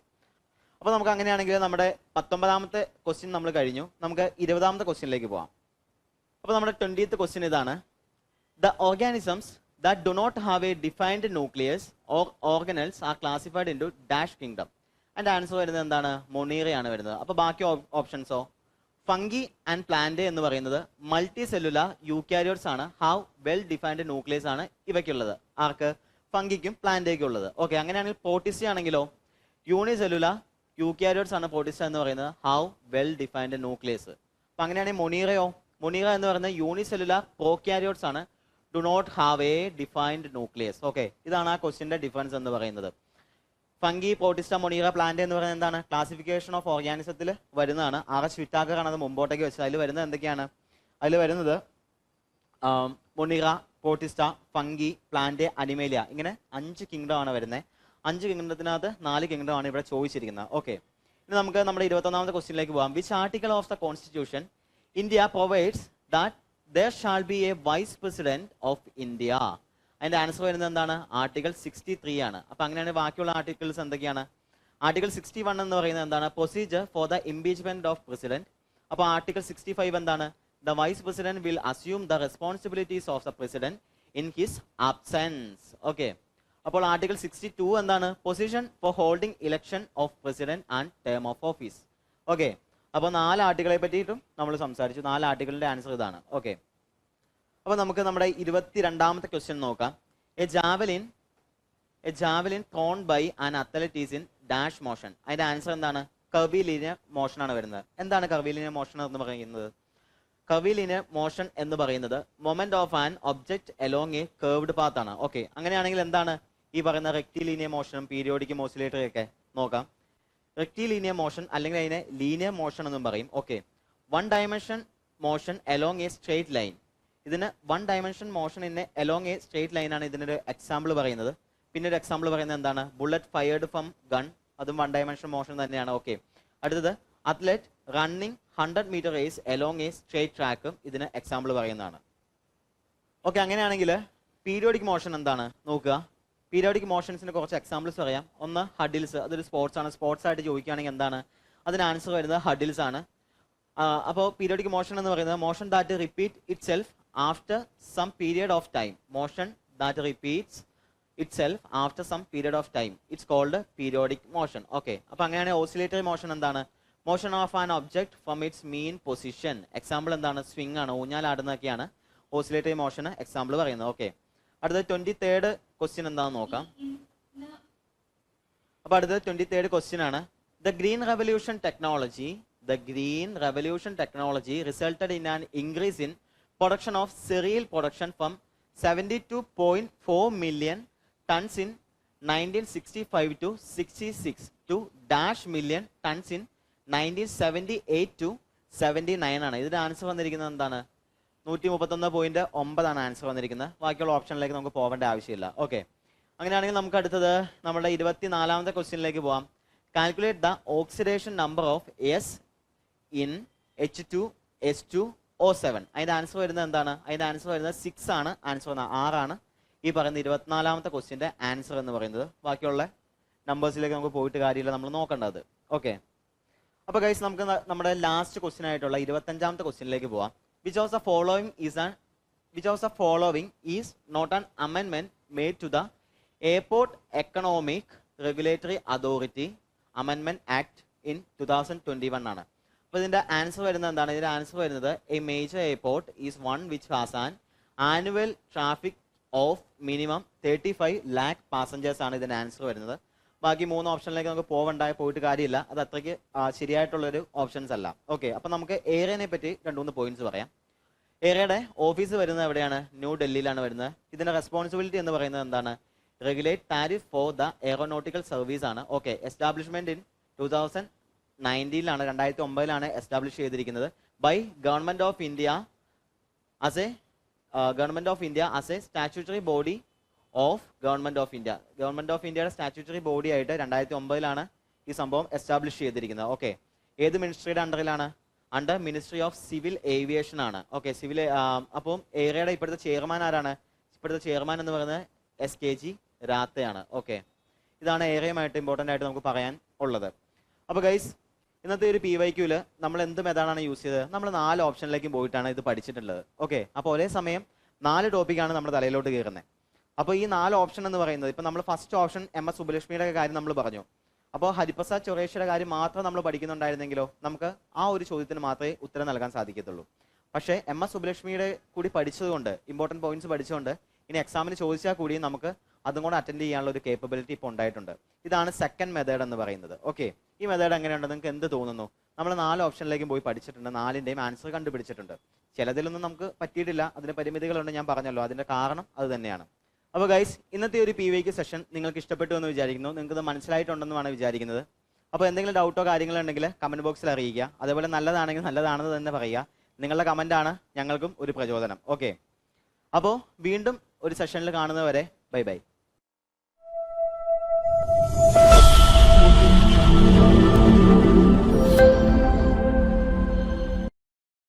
അപ്പൊ നമുക്ക് അങ്ങനെയാണെങ്കിൽ നമ്മുടെ 19ാമത്തെ ക്വസ്റ്റ്യൻ നമ്മൾ കഴിഞ്ഞു. നമുക്ക് 20ാമത്തെ ക്വസ്റ്റ്യനിലേക്ക് പോവാം. അപ്പൊ നമ്മുടെ 20th ക്വസ്റ്റ്യൻ ഇതാണ്. The organisms that do not have a defined nucleus or organelles are classified into dash kingdom. അതിന്റെ ആൻസർ വരുന്നത് എന്താണ്? മൊണീറയാണ് വരുന്നത്. അപ്പൊ ബാക്കി ഓപ്ഷൻസോ? ഫംഗി ആൻഡ് പ്ലാന്റ് എന്ന് പറയുന്നത് മൾട്ടി സെല്ലുലാർ യൂക്യാരിയോട്സ് ആണ്. ഹൗ വെൽ ഡിഫൈൻഡ് ന്യൂക്ലിയസ് ആണ് ഇവയ്ക്കുള്ളത്. ആർക്ക്? ഫംഗിക്കും പ്ലാന്റേക്കും ഉള്ളത്. ഓക്കെ, അങ്ങനെയാണെങ്കിൽ പോട്ടിസി ആണെങ്കിലോ യൂണിസെല്ലുലാർ യൂക്യാരിയോട്സ് ആണ് പോട്ടിസ എന്ന് പറയുന്നത്. How well defined nucleus. അപ്പൊ അങ്ങനെയാണെങ്കിൽ മൊണീറയോ? മൊണീറ എന്ന് പറയുന്നത് യൂണിസെല്ലുലാർ പ്രോക്യാരിയോട്സ് ആണ്. Do not have a defined nucleus. Okay, ഇതാണ് ആ ക്വസ്റ്റ്യന്റെ ഡിഫറൻസ് എന്ന് പറയുന്നത്. ഫംഗി, പ്രോട്ടിസ്റ്റ, മൊണീറ, പ്ലാന്റ് എന്ന് പറയുന്നത് എന്താണ്? ക്ലാസിഫിക്കേഷൻ ഓഫ് ഓർഗാനിസത്തിൽ വരുന്നതാണ്. RS വിറ്റാക്കർ ആണ് അത് മുമ്പോട്ടേക്ക് വെച്ചത്. അതിൽ വരുന്നത് എന്തൊക്കെയാണ്? അതിൽ വരുന്നത് Monera, protista, fungi, plant, Animalia, ഇങ്ങനെ 5 കിങ്ഡം ആണ് വരുന്നത്. 5 കിങ്ഡത്തിനകത്ത് 4 കിങ്ഡം ആണ് ഇവിടെ ചോദിച്ചിരിക്കുന്നത്. ഓക്കെ, ഇനി നമുക്ക് നമ്മുടെ 21ാമത്തെ ക്വസ്റ്റ്യനിലേക്ക് പോകാം. Which article of the constitution India provides that there shall be a vice president of India? അതിന്റെ ആൻസർ വരുന്നത് എന്താണ്? ആർട്ടിക്കിൾ 63 ആണ്. അപ്പൊ അങ്ങനെയാണ് ബാക്കിയുള്ള ആർട്ടിക്കിൾസ് എന്തൊക്കെയാണ്? ആർട്ടിക്കിൾ 61 എന്ന് പറയുന്നത് എന്താണ്? Procedure for the impeachment of president. അപ്പൊ ആർട്ടിക്കിൾ 65 എന്താണ്? The vice president will assume the responsibilities of the president in his absence. Okay, അപ്പോൾ ആർട്ടിക്കിൾ 62 എന്താണ്? Position for holding election of president and term of office. Okay, അപ്പോൾ 4 ആർട്ടിക്കിളെ പറ്റിയിട്ടും നമ്മൾ സംസാരിച്ചു. 4 ആർട്ടിക്കിളിന്റെ answer ഇതാണ്. Okay, അപ്പൊ നമുക്ക് നമ്മുടെ 22ാമത്തെ ക്വസ്റ്റ്യൻ നോക്കാം. A javelin thrown by an athlete is in dash motion. അതിന്റെ ആൻസർ എന്താണ്? കർവി ലീനിയർ മോഷൻ ആണ് വരുന്നത്. എന്താണ് കർവി ലീനിയർ മോഷൻ എന്ന് പറയുന്നത്? കർവി ലീനിയർ മോഷൻ എന്ന് പറയുന്നത് moment of an object along A curved path ആണ്. ഓക്കെ, അങ്ങനെയാണെങ്കിൽ എന്താണ് ഈ പറയുന്ന റെക്ടിലീനിയർ മോഷനും പീരിയോഡിക്കും ഓസിലേറ്ററി ഒക്കെ നോക്കാം. റെക്ടിലീനിയർ മോഷൻ അല്ലെങ്കിൽ അതിനെ ലീനിയർ മോഷൻ എന്നും പറയും. Okay, 1 dimension motion along a straight line. ഇതിന് 1 dimension motion in along a straight line ആണ് ഇതിനൊരു എക്സാമ്പിൾ പറയുന്നത്. പിന്നെ ഒരു എക്സാമ്പിൾ പറയുന്നത് എന്താണ്? ബുള്ളറ്റ് ഫയർഡ് ഫ്രം ഗൺ, അതും 1 ഡയമെൻഷൻ മോഷൻ തന്നെയാണ്. ഓക്കെ, അടുത്തത് athlete running 100 metre race along a straight ട്രാക്കും ഇതിന് എക്സാമ്പിൾ പറയുന്നതാണ്. ഓക്കെ, അങ്ങനെയാണെങ്കിൽ പീരിയോഡിക് മോഷൻ എന്താണ് നോക്കുക. പീരിയോഡിക് മോഷൻസിന് കുറച്ച് എക്സാമ്പിൾസ് പറയാം. ഒന്ന് ഹഡിൽസ്, അതൊരു സ്പോർട്സ് ആണ്. സ്പോർട്സ് ആയിട്ട് ചോദിക്കുകയാണെങ്കിൽ എന്താണ്? അതിന് ആൻസർ വരുന്നത് ഹഡിൽസ് ആണ്. അപ്പോൾ പീരിയോഡിക് മോഷൻ എന്ന് പറയുന്നത് motion that repeat itself after some period of time. Motion that repeats itself after some period of time, it's called periodic motion. Okay, അപ്പൊ അങ്ങനെയാണെങ്കിൽ ഓസിലേറ്ററി മോഷൻ എന്താണ്? Motion of an object from its mean position. Example എന്താണ്? Swing ആണ്, ഊഞ്ഞാലാടുന്നതൊക്കെയാണ് oscillatory മോഷന് example പറയുന്നത്. Okay, അടുത്ത 23rd question എന്താണെന്ന് നോക്കാം. അപ്പൊ അടുത്ത 23rd ക്വസ്റ്റ്യൻ ആണ്. The green revolution technology resulted in an increase in production of cereal production from 72.4 million tons in 1965 to 66 to dash million tons in 1978 to 79 ആണ്. ഇതിന്റെ ആൻസർ വന്നിരിക്കുന്നത് എന്താണ്? 131.9 ആണ് ആൻസർ വന്നിരിക്കുന്നത്. ബാക്കിയുള്ള ഓപ്ഷനിലേക്ക് നമുക്ക് പോകേണ്ട ആവശ്യമില്ല. ഓക്കെ, അങ്ങനെയാണെങ്കിൽ നമുക്ക് അടുത്തത് നമ്മുടെ 24ാമത്തെ ക്വസ്റ്റ്യനിലേക്ക് പോവാം. Calculate the oxidation number of S in H2S2O7. അതിന്റെ ആൻസർ വരുന്നത് എന്താണ്? അതിന്റെ ആൻസർ വരുന്നത് 6 ആണ്. ആൻസർ വരുന്നത് 6 ആണ്. ഈ പറയുന്ന 24ാമത്തെ ക്വസ്റ്റ്യന്റെ ആൻസർ എന്ന് പറയുന്നത്. ബാക്കിയുള്ള നമ്പേഴ്സിലേക്ക് നമുക്ക് പോയിട്ട് കാര്യമില്ല, നമ്മൾ നോക്കേണ്ടത്. ഓക്കെ, അപ്പൊ ഗൈസ് നമുക്ക് നമ്മുടെ ലാസ്റ്റ് ക്വസ്റ്റ്യൻ ആയിട്ടുള്ള 25ാമത്തെ ക്വസ്റ്റ്യനിലേക്ക് പോവാം. Which of the following is not an amendment made to the Airport Economic Regulatory Authority Amendment Act in 2021 ആണ്. അപ്പോൾ ഇതിന്റെ ആൻസർ വരുന്നത് എന്താണ്? ഇതിന്റെ ആൻസർ വരുന്നത് A major airport is one which has an annual traffic of minimum 35 lakh passengers ആണ് ഇതിന്റെ answer വരുന്നത്. ബാക്കി 3 ഓപ്ഷനിലേക്ക് നമുക്ക് പോയിട്ട് കാര്യമില്ല, അത് അത്രയ്ക്ക് ശരിയായിട്ടുള്ളൊരു ഓപ്ഷൻസ് അല്ല. ഓക്കെ, അപ്പൊ നമുക്ക് ഏരിയനെ പറ്റി 2-3 പോയിന്റ്സ് പറയാം. ഏരിയയുടെ ഓഫീസ് വരുന്നത് എവിടെയാണ്? ന്യൂ ഡൽഹിയിലാണ് വരുന്നത്. ഇതിന്റെ റെസ്പോൺസിബിലിറ്റി എന്ന് പറയുന്നത് എന്താണ്? Regulate tariff for the aeronautical service ആണ്. ഓക്കെ, എസ്റ്റാബ്ലിഷ്മെന്റ് ഇൻ 2019 2009 എസ്റ്റാബ്ലിഷ് ചെയ്തിരിക്കുന്നത് by government of India as a statutory body of government of India. Government of ഇന്ത്യയുടെ സ്റ്റാറ്റ്യൂട്ടറി ബോഡി ആയിട്ട് 2009 ഈ സംഭവം എസ്റ്റാബ്ലിഷ് ചെയ്തിരിക്കുന്നത്. ഓക്കെ, ഏത് മിനിസ്ട്രിയുടെ അണ്ടറിലാണ്? Under ministry of civil aviation ആണ്. Okay, civil. അപ്പം ഏരിയയുടെ ഇപ്പോഴത്തെ ചെയർമാൻ ആരാണ്? ഇപ്പോഴത്തെ ചെയർമാൻ എന്ന് പറയുന്നത് SKG രാത്തയാണ്. ഓക്കെ, ഇതാണ് ഏരിയയുമായിട്ട് ഇമ്പോർട്ടൻ്റ് ആയിട്ട് നമുക്ക് പറയാൻ ഉള്ളത്. അപ്പോൾ ഗൈസ്, ഇന്നത്തെ ഒരു PYQല് നമ്മൾ എന്ത് മെത്തേഡാണ് യൂസ് ചെയ്തത്? നമ്മൾ 4 ഓപ്ഷനിലേക്കും പോയിട്ടാണ് ഇത് പഠിച്ചിട്ടുള്ളത്. ഓക്കെ, അപ്പോൾ ഒരേ സമയം 4 ടോപ്പിക്കാണ് നമ്മുടെ തലയിലോട്ട് കയറുന്നത്. അപ്പോൾ ഈ 4 ഓപ്ഷൻ എന്ന് പറയുന്നത്, ഇപ്പം നമ്മൾ ഫസ്റ്റ് ഓപ്ഷൻ MS സുബ്ബലക്ഷ്മിയുടെ കാര്യം നമ്മൾ പറഞ്ഞു. അപ്പോൾ ഹരിപ്രസാദ് ചൊറേഷിയുടെ കാര്യം മാത്രം നമ്മൾ പഠിക്കുന്നുണ്ടായിരുന്നെങ്കിലോ നമുക്ക് ആ ഒരു ചോദ്യത്തിന് മാത്രമേ ഉത്തരം നൽകാൻ സാധിക്കത്തുള്ളൂ. പക്ഷേ MS സുബ്ബലക്ഷ്മിയുടെ കൂടി പഠിച്ചതുകൊണ്ട്, ഇമ്പോർട്ടൻറ്റ് പോയിന്റ്സ് പഠിച്ചുകൊണ്ട്, ഇനി എക്സാമിന് ചോദിച്ചാൽ കൂടി നമുക്ക് അതും കൂടെ അറ്റൻഡ് ചെയ്യാനുള്ള ഒരു കേപ്പബിലിറ്റി ഇപ്പോൾ ഉണ്ടായിട്ടുണ്ട്. ഇതാണ് സെക്കൻഡ് മെത്തേഡ് എന്ന് പറയുന്നത്. ഓക്കെ, ഈ മെത്തേഡ് എങ്ങനെയുണ്ട്? നിങ്ങൾക്ക് എന്ത് തോന്നുന്നു? നമ്മൾ 4 ഓപ്ഷനിലേക്കും പോയി പഠിച്ചിട്ടുണ്ട്, 4ന്റെയും ആൻസർ കണ്ടുപിടിച്ചിട്ടുണ്ട്. ചിലതിലൊന്നും നമുക്ക് പറ്റിയിട്ടില്ല, അതിന് പരിമിതികളുണ്ട്, ഞാൻ പറഞ്ഞല്ലോ. അതിന്റെ കാരണം അത് തന്നെയാണ്. അപ്പോൾ ഗൈസ്, ഇന്നത്തെ ഒരു PYQ സെഷൻ നിങ്ങൾക്ക് ഇഷ്ടപ്പെട്ടു എന്ന് വിചാരിക്കുന്നു. നിങ്ങൾക്ക് ഇത് മനസ്സിലായിട്ടുണ്ടെന്നാണ് വിചാരിക്കുന്നത്. അപ്പോൾ എന്തെങ്കിലും ഡൗട്ടോ കാര്യങ്ങളോ ഉണ്ടെങ്കിൽ കമന്റ് ബോക്സിൽ അറിയിക്കുക. അതേപോലെ നല്ലതാണെങ്കിൽ നല്ലതാണെന്ന് തന്നെ പറയുക. നിങ്ങളുടെ കമന്റാണ് ഞങ്ങൾക്കും ഒരു പ്രചോദനം. ഓക്കെ, അപ്പോൾ വീണ്ടും ഒരു സെഷനിൽ കാണുന്നവരെ ബൈ ബൈ.